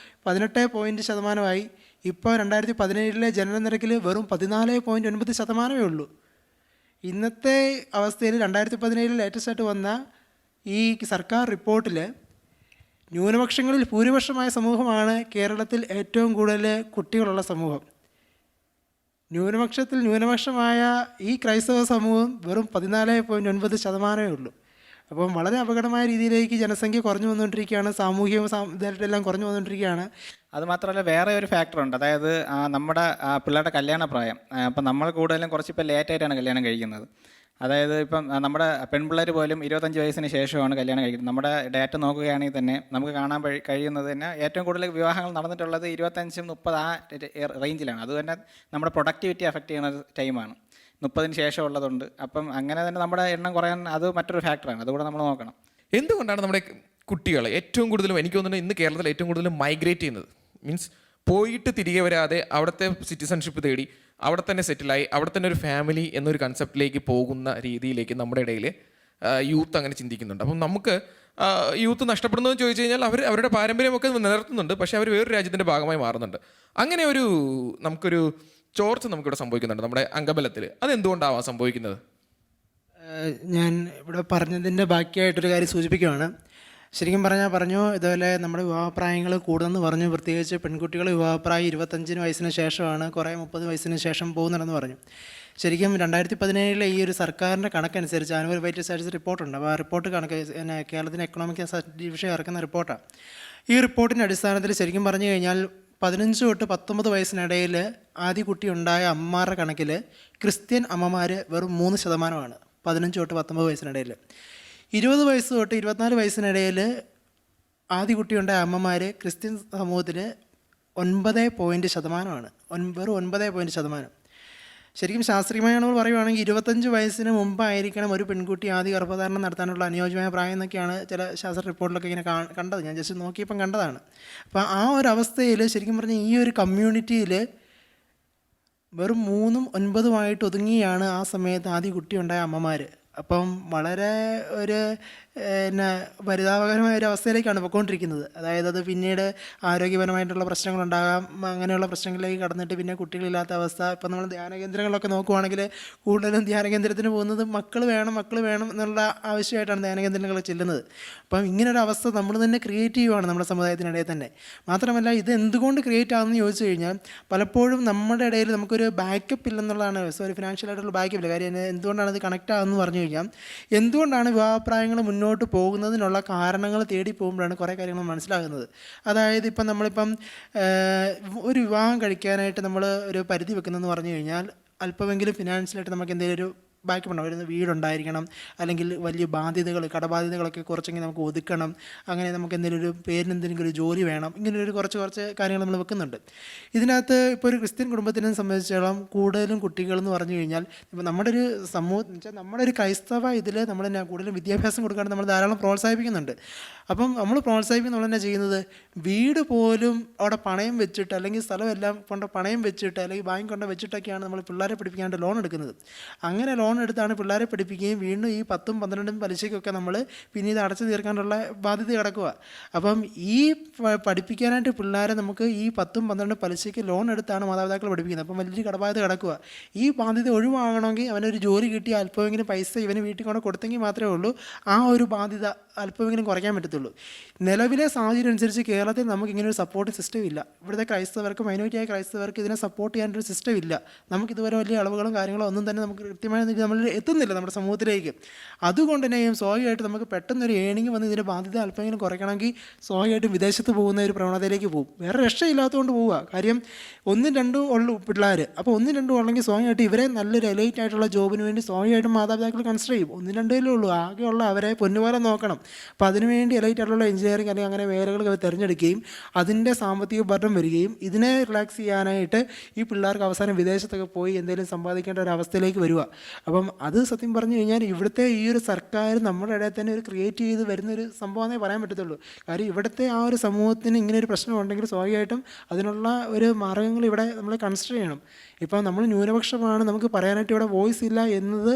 18% ഇപ്പോൾ 2017 ജനനനിരക്കിൽ വെറും 14.9% ഉള്ളൂ. ഇന്നത്തെ അവസ്ഥയിൽ 2017 ലേറ്റസ്റ്റ് ആയിട്ട് വന്ന ഈ സർക്കാർ റിപ്പോർട്ടിൽ ന്യൂനപക്ഷങ്ങളിൽ ഭൂരിപക്ഷമായ സമൂഹമാണ് കേരളത്തിൽ ഏറ്റവും കൂടുതൽ കുട്ടികളുള്ള സമൂഹം. ന്യൂനപക്ഷമായ ഈ ക്രൈസ്തവ സമൂഹം വെറും 14.9% ഉള്ളൂ. അപ്പം വളരെ അപകടമായ രീതിയിലേക്ക് ജനസംഖ്യ കുറഞ്ഞു വന്നുകൊണ്ടിരിക്കുകയാണ്, സാമൂഹികവും ഇതായിട്ടെല്ലാം കുറഞ്ഞു വന്നുകൊണ്ടിരിക്കുകയാണ്. അതുമാത്രമല്ല വേറെ ഒരു ഫാക്ടറുണ്ട്, അതായത് നമ്മുടെ പിള്ളേരുടെ കല്യാണ പ്രായം. അപ്പം നമ്മൾ കൂടുതലും കുറച്ചിപ്പോൾ ലേറ്റായിട്ടാണ് കല്യാണം കഴിക്കുന്നത്. അതായത് ഇപ്പം നമ്മുടെ പെൺപിള്ളേർ പോലും 25 വയസ്സിന് ശേഷമാണ് കല്യാണം കഴിക്കുന്നത്. നമ്മുടെ ഡാറ്റ നോക്കുകയാണെങ്കിൽ തന്നെ നമുക്ക് കാണാൻ കഴിയുന്നത് തന്നെ ഏറ്റവും കൂടുതൽ വിവാഹങ്ങൾ നടന്നിട്ടുള്ളത് 25-30 ആ റേഞ്ചിലാണ്. അതുതന്നെ നമ്മുടെ പ്രൊഡക്ടിവിറ്റി അഫക്റ്റ് ചെയ്യുന്ന ഒരു ടൈമാണ്. 30-ന് ശേഷം ഉള്ളതുണ്ട്. അപ്പം അങ്ങനെ തന്നെ നമ്മുടെ എണ്ണം കുറയാൻ അത് മറ്റൊരു ഫാക്ടറാണ്, അതുകൂടെ നമ്മൾ നോക്കണം. എന്തുകൊണ്ടാണ് നമ്മുടെ കുട്ടികൾ ഏറ്റവും കൂടുതലും, എനിക്ക് തോന്നുന്നത് ഇന്ന് കേരളത്തിൽ ഏറ്റവും കൂടുതലും മൈഗ്രേറ്റ് ചെയ്യുന്നത്? മീൻസ് പോയിട്ട് തിരികെ വരാതെ അവിടുത്തെ സിറ്റിസൺഷിപ്പ് തേടി അവിടെ തന്നെ സെറ്റിലായി അവിടെ തന്നെ ഒരു ഫാമിലി എന്നൊരു കൺസെപ്റ്റിലേക്ക് പോകുന്ന രീതിയിലേക്ക് നമ്മുടെ ഇടയിൽ യൂത്ത് അങ്ങനെ ചിന്തിക്കുന്നുണ്ട്. അപ്പം നമുക്ക് യൂത്ത് നഷ്ടപ്പെടുന്നതെന്ന് ചോദിച്ചു കഴിഞ്ഞാൽ അവരുടെ പാരമ്പര്യമൊക്കെ നിലനിർത്തുന്നുണ്ട്, പക്ഷേ അവർ വേറൊരു രാജ്യത്തിൻ്റെ ഭാഗമായി മാറുന്നുണ്ട്. അങ്ങനെ നമുക്കൊരു ചോർച്ച നമുക്കിവിടെ സംഭവിക്കുന്നുണ്ട് നമ്മുടെ അംഗബലത്തിൽ. അതെന്തുകൊണ്ടാവാം സംഭവിക്കുന്നത്? ഞാൻ ഇവിടെ പറഞ്ഞതിൻ്റെ ബാക്കിയായിട്ടൊരു കാര്യം സൂചിപ്പിക്കുകയാണ്. ശരിക്കും പറഞ്ഞു ഇതുപോലെ നമ്മുടെ വിവാഹപ്രായങ്ങൾ കൂടുമെന്ന് പറഞ്ഞു. പ്രത്യേകിച്ച് പെൺകുട്ടികൾ വിവാഹപ്രായം 25 വയസ്സിന് ശേഷമാണ്, കുറേ 30 വയസ്സിന് ശേഷം പോകുന്നുണ്ടെന്ന് പറഞ്ഞു. ശരിക്കും 2017 ഈ ഒരു സർക്കാരിൻ്റെ കണക്കനുസരിച്ച് ആനുവൽ വെയിറ്റേജ് സ്റ്റാറ്റസ് റിപ്പോർട്ടുണ്ട്. അപ്പോൾ ആ റിപ്പോർട്ട് കേരളത്തിന് എക്കണോമിക് ഡിവിഷൻ ഇറക്കുന്ന റിപ്പോർട്ടാണ്. ഈ റിപ്പോർട്ടിൻ്റെ അടിസ്ഥാനത്തിൽ ശരിക്കും പറഞ്ഞു കഴിഞ്ഞാൽ 15 തൊട്ട് 19 വയസ്സിനിടയിൽ ആദ്യ കുട്ടി ഉണ്ടായ അമ്മമാരുടെ കണക്കിൽ ക്രിസ്ത്യൻ അമ്മമാർ വെറും 3%. 15 തൊട്ട് 19 വയസ്സിനിടയിൽ 20 വയസ്സ് തൊട്ട് 24 വയസ്സിനിടയിൽ ആദ്യ കുട്ടിയുണ്ടായ അമ്മമാർ ക്രിസ്ത്യൻ സമൂഹത്തിൽ 9% വെറും 9%. ശരിക്കും ശാസ്ത്രീയമായി നമ്മൾ പറയുവാണെങ്കിൽ 25 വയസ്സിന് മുമ്പായിരിക്കണം ഒരു പെൺകുട്ടി ആദ്യ ഗർഭധാരണം നടത്താനുള്ള അനുയോജ്യമായ പ്രായം എന്നൊക്കെയാണ് ചില ശാസ്ത്ര റിപ്പോർട്ടിലൊക്കെ ഇങ്ങനെ കണ്ടത്. ഞാൻ ജസ്റ്റ് നോക്കിയപ്പം കണ്ടതാണ്. അപ്പോൾ ആ ഒരു അവസ്ഥയിൽ ശരിക്കും പറഞ്ഞാൽ ഈ ഒരു കമ്മ്യൂണിറ്റിയിൽ വെറും 3-9 ഒതുങ്ങിയാണ് ആ സമയത്ത് ആദ്യ കുട്ടിയുണ്ടായ അമ്മമാർ. അപ്പം വളരെ ഒരു പരിതാപകരമായ ഒരു അവസ്ഥയിലേക്കാണ് പോയിക്കൊണ്ടിരിക്കുന്നത്. അതായത് അത് പിന്നീട് ആരോഗ്യപരമായിട്ടുള്ള പ്രശ്നങ്ങളുണ്ടാകാം, അങ്ങനെയുള്ള പ്രശ്നങ്ങളിലേക്ക് കടന്നിട്ട് പിന്നെ കുട്ടികളില്ലാത്ത അവസ്ഥ. ഇപ്പം നമ്മൾ ധ്യാന കേന്ദ്രങ്ങളൊക്കെ നോക്കുവാണെങ്കിൽ കൂടുതലും ധ്യാന കേന്ദ്രത്തിന് പോകുന്നത് മക്കൾ വേണം എന്നുള്ള ആവശ്യമായിട്ടാണ് ധ്യാന കേന്ദ്രങ്ങൾ ചെല്ലുന്നത്. അപ്പം ഇങ്ങനൊരു അവസ്ഥ നമ്മൾ തന്നെ ക്രിയേറ്റ് ചെയ്യുവാണ് നമ്മുടെ സമുദായത്തിനിടയിൽ തന്നെ. മാത്രമല്ല ഇത് എന്തുകൊണ്ട് ക്രിയേറ്റ് ആകുമെന്ന് ചോദിച്ചു കഴിഞ്ഞാൽ പലപ്പോഴും നമ്മുടെ ഇടയിൽ നമുക്കൊരു ബാക്കപ്പ് ഇല്ലെന്നുള്ളതാണ്. ഒരു ഫിനാൻഷ്യലായിട്ടുള്ള ബാക്കപ്പ് ഇല്ല. കാര്യം എന്തുകൊണ്ടാണ് ഇത് കണക്റ്റ് ആകുമെന്ന് പറഞ്ഞു കഴിഞ്ഞാൽ എന്തുകൊണ്ടാണ് വിവാഹപ്രായങ്ങൾ മുന്നോട്ട് പോകുന്നതിനുള്ള കാരണങ്ങൾ തേടി പോകുമ്പോഴാണ് കുറേ കാര്യങ്ങൾ മനസ്സിലാകുന്നത്. അതായത് ഇപ്പം നമ്മളിപ്പം ഒരു വിവാഹം കഴിക്കാനായിട്ട് നമ്മൾ ഒരു പരിധി വെക്കുന്നതെന്ന് പറഞ്ഞു കഴിഞ്ഞാൽ അല്പമെങ്കിലും ഫിനാൻഷ്യലായിട്ട് നമുക്ക് എന്തെങ്കിലും ഒരു ബാക്കപ്പ് ഉണ്ടാവും. ഒരു വീടുണ്ടായിരിക്കണം, അല്ലെങ്കിൽ വലിയ ബാധ്യതകൾ കടബാധ്യതകളൊക്കെ കുറച്ചെങ്കിൽ നമുക്ക് ഒതുക്കണം, അങ്ങനെ നമുക്ക് എന്തെങ്കിലും പേരിനെന്തെങ്കിലും ഒരു ജോലി വേണം, ഇങ്ങനൊരു കുറച്ച് കാര്യങ്ങൾ നമ്മൾ വെക്കുന്നുണ്ട്. ഇതിനകത്ത് ഇപ്പോൾ ഒരു ക്രിസ്ത്യൻ കുടുംബത്തിനെ സംബന്ധിച്ചിടത്തോളം കൂടുതലും കുട്ടികളെന്ന് പറഞ്ഞു കഴിഞ്ഞാൽ ഇപ്പോൾ നമ്മുടെ ഒരു സമൂഹം വെച്ചാൽ നമ്മുടെ ഒരു ക്രൈസ്തവ ഇതിൽ നമ്മൾ തന്നെ കൂടുതലും വിദ്യാഭ്യാസം കൊടുക്കാണ്ട് നമ്മൾ ധാരാളം പ്രോത്സാഹിപ്പിക്കുന്നുണ്ട്. അപ്പം നമ്മൾ പ്രോത്സാഹിപ്പിക്കുന്ന നമ്മൾ തന്നെ ചെയ്യുന്നത് വീട് പോലും അവിടെ പണയം വെച്ചിട്ട് അല്ലെങ്കിൽ സ്ഥലമെല്ലാം കൊണ്ട് പണയം വെച്ചിട്ട് അല്ലെങ്കിൽ ബാങ്ക് കൊണ്ട് വെച്ചിട്ടൊക്കെയാണ് നമ്മൾ പിള്ളേരെ പഠിപ്പിക്കാണ്ട് ലോൺ എടുക്കുന്നത്. അങ്ങനെ ലോൺ എടുത്താണ് പിള്ളേരെ പഠിപ്പിക്കുകയും വീണ്ടും ഈ 10-12 പലിശയ്ക്കൊക്കെ നമ്മൾ പിന്നീട് അടച്ചു തീർക്കാനുള്ള ബാധ്യത കിടക്കുക. അപ്പം ഈ പഠിപ്പിക്കാനായിട്ട് പിള്ളേരെ നമുക്ക് ഈ 10-12 പലിശയ്ക്ക് ലോൺ എടുത്താണ് മാതാപിതാക്കൾ പഠിപ്പിക്കുന്നത്. അപ്പം വലിയ കടബാധ്യത കിടക്കുക. ഈ ബാധ്യത ഒഴിവാകണമെങ്കിൽ അവനൊരു ജോലി കിട്ടി അല്പമെങ്കിലും പൈസ ഇവന് വീട്ടിൽ കൊണ്ട് കൊടുത്തെങ്കിൽ മാത്രമേ ഉള്ളൂ ആ ഒരു ബാധ്യത അല്പമെങ്കിലും കുറയ്ക്കാൻ പറ്റത്തുള്ളൂ. നിലവിലെ സാഹചര്യം അനുസരിച്ച് കേരളത്തിൽ നമുക്ക് ഇങ്ങനെ ഒരു സപ്പോർട്ട് സിസ്റ്റം ഇല്ല. ഇവിടുത്തെ ക്രൈസ്തവർക്ക്, മൈനോറിറ്റിയായ ക്രൈസ്തവർക്ക് ഇതിനെ സപ്പോർട്ട് ചെയ്യാനൊരു സിസ്റ്റം ഇല്ല. നമുക്കിതുവരെ വലിയ അളവുകളും കാര്യങ്ങളോ ഒന്നും തന്നെ നമുക്ക് കൃത്യമായി നമ്മൾ എത്തുന്നില്ല നമ്മുടെ സമൂഹത്തിലേക്ക്. അതുകൊണ്ട് തന്നെ സ്വാഭാവികമായിട്ട് നമുക്ക് പെട്ടെന്നൊരു ഏണിങ് വന്ന് ഇതിൻ്റെ ബാധ്യത അല്പമെങ്കിലും കുറയ്ക്കണമെങ്കിൽ സ്വാഭാവികമായിട്ടും വിദേശത്ത് പോകുന്ന ഒരു പ്രവണതയിലേക്ക് പോകും. വേറെ രക്ഷയില്ലാത്തതുകൊണ്ട് പോവുക. കാര്യം 1-2 ഉള്ളൂ പിള്ളേർ. അപ്പോൾ 1-2 ഉള്ളെങ്കിൽ സ്വാഭാവികമായിട്ട് ഇവരെ നല്ലൊരു എലൈറ്റ് ആയിട്ടുള്ള ജോബിന് വേണ്ടി സ്വാഭാവികമായിട്ടും മാതാപിതാക്കൾ കൺസിഡർ ചെയ്യും. 1-2 ഉള്ളൂ, ആകെയുള്ള അവരെ പൊന്നുപോലെ നോക്കണം. അപ്പോൾ അതിനുവേണ്ടി എലൈറ്റ് ആയിട്ടുള്ള എഞ്ചിനീയറിംഗ് അല്ലെങ്കിൽ അങ്ങനെ മേഖലകൾ അവർ തിരഞ്ഞെടുക്കുകയും അതിൻ്റെ സാമ്പത്തിക ബർഡൻ വരികയും ഇതിനെ റിലാക്സ് ചെയ്യാനായിട്ട് ഈ പിള്ളേർക്ക് അവസാനം വിദേശത്തൊക്കെ പോയി എന്തെങ്കിലും സമ്പാദിക്കേണ്ട ഒരു അവസ്ഥയിലേക്ക് വരിക. അപ്പം അത് സത്യം പറഞ്ഞു കഴിഞ്ഞാൽ ഇവിടുത്തെ ഈ ഒരു സർക്കാർ നമ്മുടെ ഇടയിൽ തന്നെ ഒരു ക്രിയേറ്റ് ചെയ്ത് വരുന്നൊരു സംഭവമെന്നേ പറയാൻ പറ്റത്തുള്ളൂ. കാര്യം ഇവിടുത്തെ ആ ഒരു സമൂഹത്തിന് ഇങ്ങനെ ഒരു പ്രശ്നം ഉണ്ടെങ്കിൽ സ്വാഭാവികമായിട്ടും അതിനുള്ള ഒരു മാർഗ്ഗങ്ങൾ ഇവിടെ നമ്മൾ കൺസിഡർ ചെയ്യണം. ഇപ്പം നമ്മൾ ന്യൂനപക്ഷമാണ്, നമുക്ക് പറയാനായിട്ട് ഇവിടെ വോയിസ് ഇല്ല എന്നത്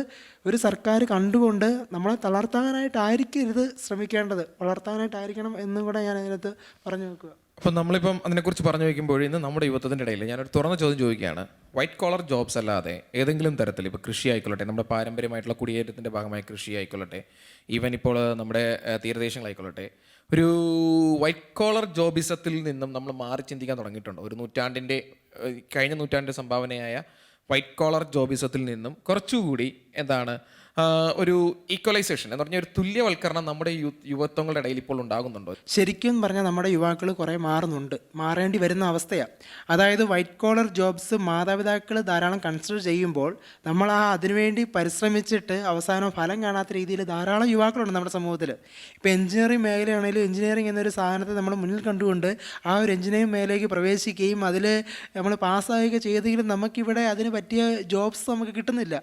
ഒരു സർക്കാർ കണ്ടുകൊണ്ട് നമ്മളെ തളർത്താനായിട്ടായിരിക്കരുത് ശ്രമിക്കേണ്ടത്, വളർത്താനായിട്ടായിരിക്കണം എന്നും കൂടെ ഞാൻ അതിനകത്ത് പറഞ്ഞു വെക്കുക. അപ്പം നമ്മളിപ്പം അതിനെക്കുറിച്ച് പറഞ്ഞു വയ്ക്കുമ്പോൾ ഇന്ന് നമ്മുടെ യുവത്വത്തിൻ്റെ ഇടയിൽ ഞാനൊരു തുറന്ന ചോദ്യം ചോദിക്കുകയാണ്. വൈറ്റ് കോളർ ജോബ്സ് അല്ലാതെ ഏതെങ്കിലും തരത്തിൽ ഇപ്പോൾ കൃഷി ആയിക്കൊള്ളട്ടെ, നമ്മുടെ പാരമ്പര്യമായിട്ടുള്ള കുടിയേറ്റത്തിൻ്റെ ഭാഗമായ കൃഷി ആയിക്കൊള്ളട്ടെ, ഈവൻ ഇപ്പോൾ നമ്മുടെ തീരദേശങ്ങളായിക്കൊള്ളട്ടെ, ഒരു വൈറ്റ് കോളർ ജോബിസത്തിൽ നിന്നും നമ്മൾ മാറി ചിന്തിക്കാൻ തുടങ്ങിയിട്ടുണ്ടോ? കഴിഞ്ഞ നൂറ്റാണ്ടിൻ്റെ സംഭാവനയായ വൈറ്റ് കോളർ ജോബിസത്തിൽ നിന്നും കുറച്ചുകൂടി ഒരു ഈക്വലൈസേഷൻ എന്ന് പറഞ്ഞ ഒരു തുല്യവൽക്കരണം നമ്മുടെ യുവത്വങ്ങളുടെ ഇടയിൽ ഇപ്പോൾ ഉണ്ടാകുന്നുണ്ടോ? ശരിക്കും പറഞ്ഞാൽ നമ്മുടെ യുവാക്കൾ കുറേ മാറുന്നുണ്ട്, മാറേണ്ടി വരുന്ന അവസ്ഥയാണ്. അതായത് വൈറ്റ് കോളർ ജോബ്സ് മാതാപിതാക്കൾ ധാരാളം കൺസിഡർ ചെയ്യുമ്പോൾ നമ്മൾ അതിനുവേണ്ടി പരിശ്രമിച്ചിട്ട് അവസാനം ഫലം കാണാത്ത രീതിയിൽ ധാരാളം യുവാക്കളുണ്ട് നമ്മുടെ സമൂഹത്തിൽ. ഇപ്പോൾ എഞ്ചിനീയറിംഗ് മേഖലയാണെങ്കിലും എഞ്ചിനീയറിംഗ് എന്നൊരു സാധനത്തെ നമ്മൾ മുന്നിൽ കണ്ടുകൊണ്ട് ആ ഒരു എഞ്ചിനീയറിംഗ് മേഖലയിലേക്ക് പ്രവേശിക്കുകയും അതിൽ നമ്മൾ പാസ്സാവുകയൊക്കെ ചെയ്തെങ്കിലും നമുക്കിവിടെ അതിന് പറ്റിയ ജോബ്സ് നമുക്ക് കിട്ടുന്നില്ല.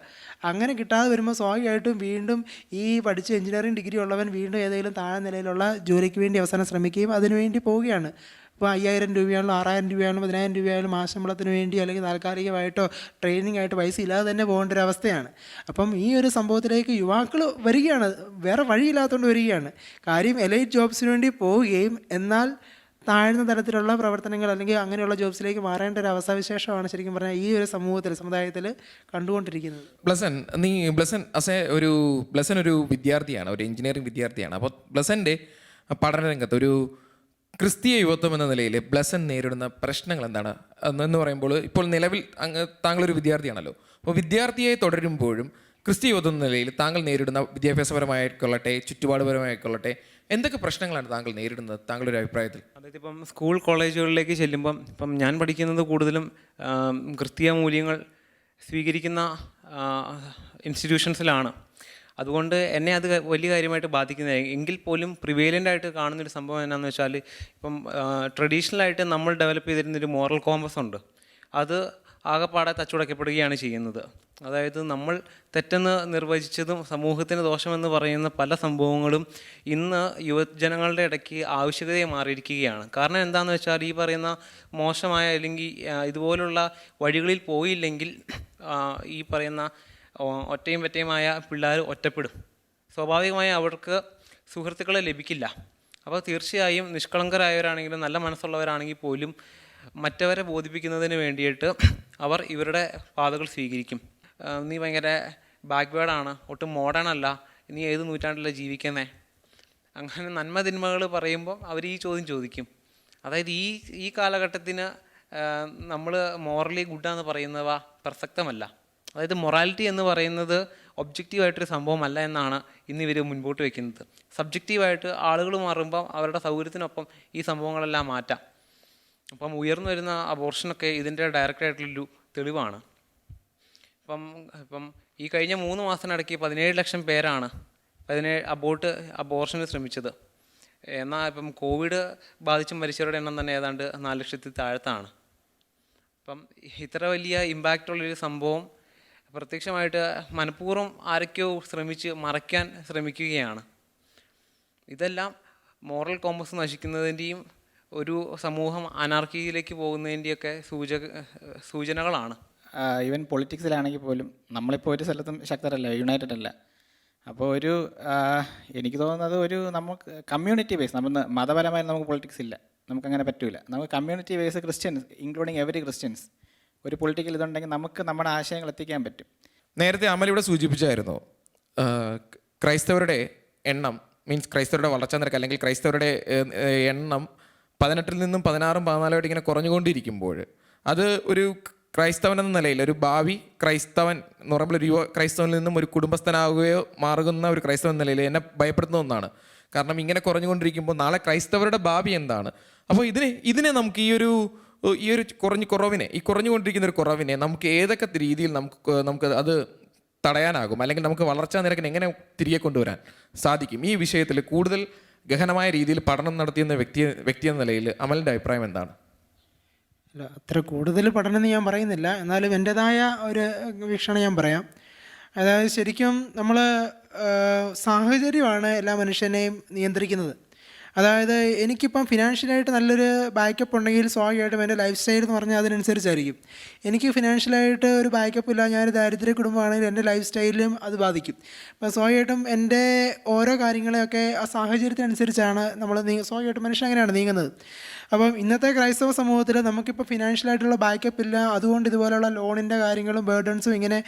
അങ്ങനെ കിട്ടാതെ വരുമ്പോൾ സ്വാഭാവികമായിട്ടും വീണ്ടും ഈ പഠിച്ച എഞ്ചിനീയറിംഗ് ഡിഗ്രി ഉള്ളവൻ വീണ്ടും ഏതെങ്കിലും താഴെ നിലയിലുള്ള ജോലിക്ക് വേണ്ടി അവസാനം ശ്രമിക്കുകയും അതിനുവേണ്ടി പോവുകയാണ്. ഇപ്പോൾ 5000 രൂപയാണല്ലോ, 6000 രൂപയാണല്ലോ, 10000 രൂപയാണല്ലോ മാസശമ്പളത്തിന് വേണ്ടി അല്ലെങ്കിൽ താൽക്കാലികമായിട്ടോ ട്രെയിനിങ് ആയിട്ട് പൈസ ഇല്ലാതെ തന്നെ പോകേണ്ട ഒരു അവസ്ഥയാണ്. അപ്പം ഈ ഒരു സംഭവത്തിലേക്ക് യുവാക്കൾ വരികയാണ്, വേറെ വഴിയില്ലാത്തതുകൊണ്ട് വരികയാണ്. കാര്യം എലൈറ്റ് ജോബ്സിന് വേണ്ടി പോവുകയും എന്നാൽ താഴ്ന്ന തരത്തിലുള്ള പ്രവർത്തനങ്ങൾ അല്ലെങ്കിൽ അങ്ങനെയുള്ള ജോബ്സിലേക്ക് മാറേണ്ട ഒരു അവസ്ഥാവിശേഷമാണ് ശരിക്കും പറഞ്ഞാൽ ഈ ഒരു സമൂഹത്തിൽ സമുദായത്തിൽ കണ്ടുകൊണ്ടിരിക്കുന്നത്. ബ്ലസൻ ഒരു വിദ്യാർത്ഥിയാണ്, ഒരു എഞ്ചിനീയറിംഗ് വിദ്യാർത്ഥിയാണ്. അപ്പോൾ ബ്ലസൻ്റെ പഠനരംഗത്ത് ഒരു ക്രിസ്തീയ യുവത്വം എന്ന നിലയിൽ ബ്ലസൻ നേരിടുന്ന പ്രശ്നങ്ങൾ എന്താണ് എന്ന് പറയുമ്പോൾ, ഇപ്പോൾ നിലവിൽ താങ്കളൊരു വിദ്യാർത്ഥിയാണല്ലോ. അപ്പോൾ വിദ്യാർത്ഥിയെ തുടരുമ്പോഴും ക്രിസ്തീയ യുവത്വം എന്ന നിലയിൽ താങ്കൾ നേരിടുന്ന വിദ്യാഭ്യാസപരമായിക്കൊള്ളട്ടെ ചുറ്റുപാടുപരമായിക്കൊള്ളട്ടെ എന്തൊക്കെ പ്രശ്നങ്ങളാണ് താങ്കൾ നേരിടുന്നത് താങ്കളുടെ ഒരു അഭിപ്രായത്തിൽ? അതായത് ഇപ്പം സ്കൂൾ കോളേജുകളിലേക്ക് ചെല്ലുമ്പം ഇപ്പം ഞാൻ പഠിക്കുന്നത് കൂടുതലും ക്രിസ്തീയ മൂല്യങ്ങൾ സ്വീകരിക്കുന്ന ഇൻസ്റ്റിറ്റ്യൂഷൻസിലാണ്. അതുകൊണ്ട് എന്നെ അത് വലിയ കാര്യമായിട്ട് ബാധിക്കുന്നത്. എങ്കിൽ പോലും പ്രിവൈലൻ്റ് ആയിട്ട് കാണുന്നൊരു സംഭവം എന്നാന്ന് വെച്ചാൽ, ഇപ്പം ട്രഡീഷണലായിട്ട് നമ്മൾ ഡെവലപ്പ് ചെയ്തിരുന്നൊരു മോറൽ കോമ്പസ് ഉണ്ട്, അത് ആകെപ്പാടെ തച്ചുടക്കപ്പെടുകയാണ് ചെയ്യുന്നത്. അതായത് നമ്മൾ തെറ്റെന്ന് നിർവചിച്ചതും സമൂഹത്തിന് ദോഷമെന്ന് പറയുന്ന പല സംഭവങ്ങളും ഇന്ന് യുവജനങ്ങളുടെ ഇടയ്ക്ക് ആവശ്യകതയെ മാറിയിരിക്കുകയാണ്. കാരണം എന്താണെന്ന് വെച്ചാൽ, ഈ പറയുന്ന മോശമായ അല്ലെങ്കിൽ ഇതുപോലുള്ള വഴികളിൽ പോയില്ലെങ്കിൽ ഈ പറയുന്ന ഒറ്റയും പറ്റയുമായ പിള്ളേർ ഒറ്റപ്പെടും. സ്വാഭാവികമായി അവർക്ക് സുഹൃത്തുക്കളെ ലഭിക്കില്ല. അപ്പോൾ തീർച്ചയായും നിഷ്കളങ്കരായവരാണെങ്കിലും നല്ല മനസ്സുള്ളവരാണെങ്കിൽ പോലും മറ്റവരെ ബോധിപ്പിക്കുന്നതിന് വേണ്ടിയിട്ട് അവർ ഇവരുടെ പാതകൾ സ്വീകരിക്കും. നീ ഭയങ്കര ബാക്ക്വേർഡാണ്, ഒട്ടും മോഡേൺ അല്ല, നീ ഏത് നൂറ്റാണ്ടിലാണ് ജീവിക്കുന്നേ, അങ്ങനെ നന്മ തിന്മകൾ പറയുമ്പോൾ അവർ ഈ ചോദ്യം ചോദിക്കും. അതായത് ഈ കാലഘട്ടത്തിന് നമ്മൾ മോറലി ഗുഡാന്ന് പറയുന്നവ പ്രസക്തമല്ല. അതായത് മൊറാലിറ്റി എന്ന് പറയുന്നത് ഒബ്ജക്റ്റീവായിട്ടൊരു സംഭവമല്ല എന്നാണ് ഇന്ന് ഇവർ മുൻപോട്ട് വയ്ക്കുന്നത്. സബ്ജക്റ്റീവായിട്ട് ആളുകൾ മാറുമ്പം അവരുടെ സൗകര്യത്തിനൊപ്പം ഈ സംഭവങ്ങളെല്ലാം മാറ്റാം. അപ്പം ഉയർന്നു വരുന്ന അബോർഷനൊക്കെ ഇതിൻ്റെ ഡയറക്റ്റായിട്ടുള്ളൊരു തെളിവാണ്. ഇപ്പം ഈ കഴിഞ്ഞ 3 മാസത്തിനിടയ്ക്ക് 17 ലക്ഷം പേരാണ് അബോർഷന് ശ്രമിച്ചത്. എന്നാൽ ഇപ്പം കോവിഡ് ബാധിച്ച് മരിച്ചവരുടെ എണ്ണം തന്നെ ഏതാണ്ട് 4 ലക്ഷത്തിൽ താഴത്താണ്. അപ്പം ഇത്ര വലിയ ഇമ്പാക്റ്റുള്ളൊരു സംഭവം പ്രത്യക്ഷമായിട്ട് മനഃപൂർവ്വം ആരൊക്കെയോ ശ്രമിച്ച് മറയ്ക്കാൻ ശ്രമിക്കുകയാണ്. ഇതെല്ലാം മോറൽ കോമ്പസ് നശിക്കുന്നതിൻ്റെയും ഒരു സമൂഹം അനാർക്കിയിലേക്ക് പോകുന്നതിൻ്റെയൊക്കെ സൂചനകളാണ്. ഈവൻ പൊളിറ്റിക്സിലാണെങ്കിൽ പോലും നമ്മളിപ്പോൾ ഒരു സ്ഥലത്തും ശക്തരല്ല, യുണൈറ്റഡ് അല്ല. അപ്പോൾ എനിക്ക് തോന്നുന്നത് നമുക്ക് കമ്മ്യൂണിറ്റി ബേസ്, മതപരമായി നമുക്ക് പൊളിറ്റിക്സ് ഇല്ല, നമുക്കങ്ങനെ പറ്റില്ല. നമുക്ക് community base Christians including every Christians ഒരു പൊളിറ്റിക്കൽ ഇതുണ്ടെങ്കിൽ നമുക്ക് നമ്മുടെ ആശയങ്ങൾ എത്തിക്കാൻ പറ്റും. നേരത്തെ അമൽ ഇവിടെ സൂചിപ്പിച്ചായിരുന്നു, ക്രൈസ്തവരുടെ എണ്ണം ക്രൈസ്തവരുടെ വളർച്ചാ നിരക്ക് അല്ലെങ്കിൽ ക്രൈസ്തവരുടെ എണ്ണം 18-ൽ നിന്നും 16-ഉം 14-ആയിട്ട് ഇങ്ങനെ കുറഞ്ഞുകൊണ്ടിരിക്കുമ്പോൾ അത് ഒരു ക്രൈസ്തവൻ എന്ന നിലയിൽ ഒരു ഭാവി ക്രൈസ്തവൻ എന്ന് പറയുമ്പോൾ ഒരു യുവ ക്രൈസ്തവനിൽ നിന്നും ഒരു കുടുംബസ്ഥനാകുകയോ മാറുന്ന ഒരു ക്രൈസ്തവൻ എന്ന നിലയിൽ എന്നെ ഭയപ്പെടുന്ന ഒന്നാണ്. കാരണം ഇങ്ങനെ കുറഞ്ഞുകൊണ്ടിരിക്കുമ്പോൾ നാളെ ക്രൈസ്തവരുടെ ഭാവി എന്താണ്? അപ്പോൾ ഇതിനെ നമുക്ക് ഈ ഒരു കുറഞ്ഞുകൊണ്ടിരിക്കുന്ന ഒരു കുറവിനെ നമുക്ക് ഏതൊക്കെ രീതിയിൽ നമുക്ക് അത് തടയാനാകും, അല്ലെങ്കിൽ നമുക്ക് വളർച്ചാ നിരക്കിനെ എങ്ങനെ തിരികെ കൊണ്ടുവരാൻ സാധിക്കും? ഈ വിഷയത്തിൽ കൂടുതൽ ഗഹനമായ രീതിയിൽ പഠനം നടത്തിയെന്ന വ്യക്തി എന്ന നിലയിൽ അമലിൻ്റെ അഭിപ്രായം എന്താണ്? അല്ല, അത്ര കൂടുതൽ പഠനമെന്ന് ഞാൻ പറയുന്നില്ല, എന്നാലും എൻ്റേതായ ഒരു വീക്ഷണം ഞാൻ പറയാം. അതായത് ശരിക്കും നമ്മൾ സാഹചര്യമാണ് എല്ലാ മനുഷ്യനെയും നിയന്ത്രിക്കുന്നത്. അതായത് എനിക്കിപ്പം ഫിനാൻഷ്യലായിട്ട് നല്ലൊരു ബാക്കപ്പ് ഉണ്ടെങ്കിൽ സ്വാഭാവികമായിട്ടും എൻ്റെ ലൈഫ് സ്റ്റൈൽ എന്ന് പറഞ്ഞാൽ അതിനനുസരിച്ചായിരിക്കും. എനിക്ക് ഫിനാൻഷ്യലായിട്ട് ഒരു ബാക്കപ്പ് ഇല്ല, ഞാനൊരു ദാരിദ്ര്യ കുടുംബമാണെങ്കിൽ എൻ്റെ ലൈഫ് സ്റ്റൈലിലും അത് ബാധിക്കും. അപ്പോൾ സ്വാഭാവികമായിട്ടും എൻ്റെ ഓരോ കാര്യങ്ങളെയൊക്കെ ആ സാഹചര്യത്തിനനുസരിച്ചാണ് നമ്മൾ സ്വാഭാവികമായിട്ടും മനുഷ്യൻ അങ്ങനെയാണ് നീങ്ങുന്നത്. അപ്പം ഇന്നത്തെ ക്രൈസ്തവ സമൂഹത്തിൽ നമുക്കിപ്പോൾ ഫിനാൻഷ്യലായിട്ടുള്ള ബാക്കപ്പ് ഇല്ല, അതുകൊണ്ട് ഇതുപോലെയുള്ള ലോണിൻ്റെ കാര്യങ്ങളും ബേർഡൻസും ഇങ്ങനെ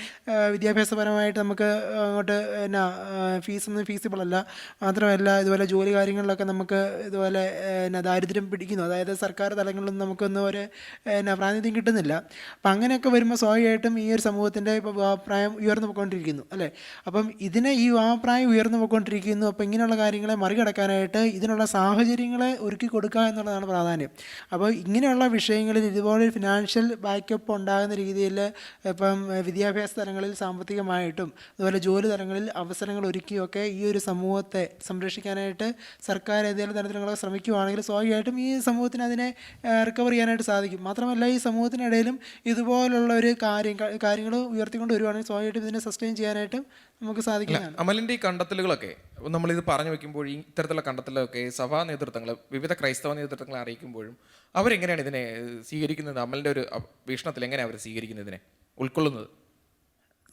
വിദ്യാഭ്യാസപരമായിട്ട് നമുക്ക് അങ്ങോട്ട് എന്നാ ഫീസൊന്നും ഫീസിബിൾ അല്ല. മാത്രമല്ല ഇതുപോലെ ജോലി കാര്യങ്ങളിലൊക്കെ നമുക്ക് ഇതുപോലെ എന്നാ ദാരിദ്ര്യം പിടിക്കുന്നു, അതായത് സർക്കാർ തലങ്ങളിലൊന്നും നമുക്കൊന്നും ഒരു എന്നാ പ്രാതിനിധ്യം കിട്ടുന്നില്ല. അപ്പം അങ്ങനെയൊക്കെ വരുമ്പോൾ സ്വാഭാവികമായിട്ടും ഈ ഒരു സമൂഹത്തിൻ്റെ ഇപ്പോൾ വിവാഹപ്രായം ഉയർന്നു പോയിക്കൊണ്ടിരിക്കുന്നു അല്ലേ. അപ്പം ഈ വിവാഹപ്രായം ഉയർന്നു പോയിക്കൊണ്ടിരിക്കുന്നു. അപ്പോൾ ഇങ്ങനെയുള്ള കാര്യങ്ങളെ മറികടക്കാനായിട്ട് ഇതിനുള്ള സാഹചര്യങ്ങളെ ഒരുക്കി കൊടുക്കുക എന്നുള്ളതാണ് പ്രാധാന്യം. അപ്പോൾ ഇങ്ങനെയുള്ള വിഷയങ്ങളിൽ ഇതുപോലെ ഫിനാൻഷ്യൽ ബാക്കപ്പ് ഉണ്ടാകുന്ന രീതിയിൽ ഇപ്പം വിദ്യാഭ്യാസ തലങ്ങളിൽ സാമ്പത്തികമായിട്ടും അതുപോലെ ജോലി തലങ്ങളിൽ അവസരങ്ങൾ ഒരുക്കിയൊക്കെ ഈ ഒരു സമൂഹത്തെ സംരക്ഷിക്കാനായിട്ട് സർക്കാർ ഏതെങ്കിലും തരത്തിലുള്ള ശ്രമിക്കുകയാണെങ്കിൽ സ്വാഭാവികമായിട്ടും ഈ സമൂഹത്തിന് അതിനെ റിക്കവർ ചെയ്യാനായിട്ട് സാധിക്കും. മാത്രമല്ല ഈ സമൂഹത്തിനിടയിലും ഇതുപോലുള്ള ഒരു കാര്യങ്ങൾ ഉയർത്തിക്കൊണ്ട് വരുവാണെങ്കിൽ സ്വാഭാവികമായിട്ടും ഇതിനെ സസ്റ്റെയിൻ ചെയ്യാനായിട്ടും നമുക്ക് സാധിക്കുന്നതാണ്. അമലിൻ്റെ ഈ കണ്ടെത്തലുകളൊക്കെ നമ്മളിത് പറഞ്ഞു വെക്കുമ്പോൾ ഈ ഇത്തരത്തിലുള്ള കണ്ടെത്തലൊക്കെ സഭാ നേതൃത്വങ്ങൾ, വിവിധ ക്രൈസ്തവ നേതൃത്വങ്ങളെ അറിയിക്കുമ്പോഴും അവരെങ്ങനെയാണ് ഇതിനെ സ്വീകരിക്കുന്നത്? അമലിൻ്റെ ഒരു വീക്ഷണത്തിൽ എങ്ങനെയാണ് അവർ സ്വീകരിക്കുന്നതിനെ ഉൾക്കൊള്ളുന്നത്?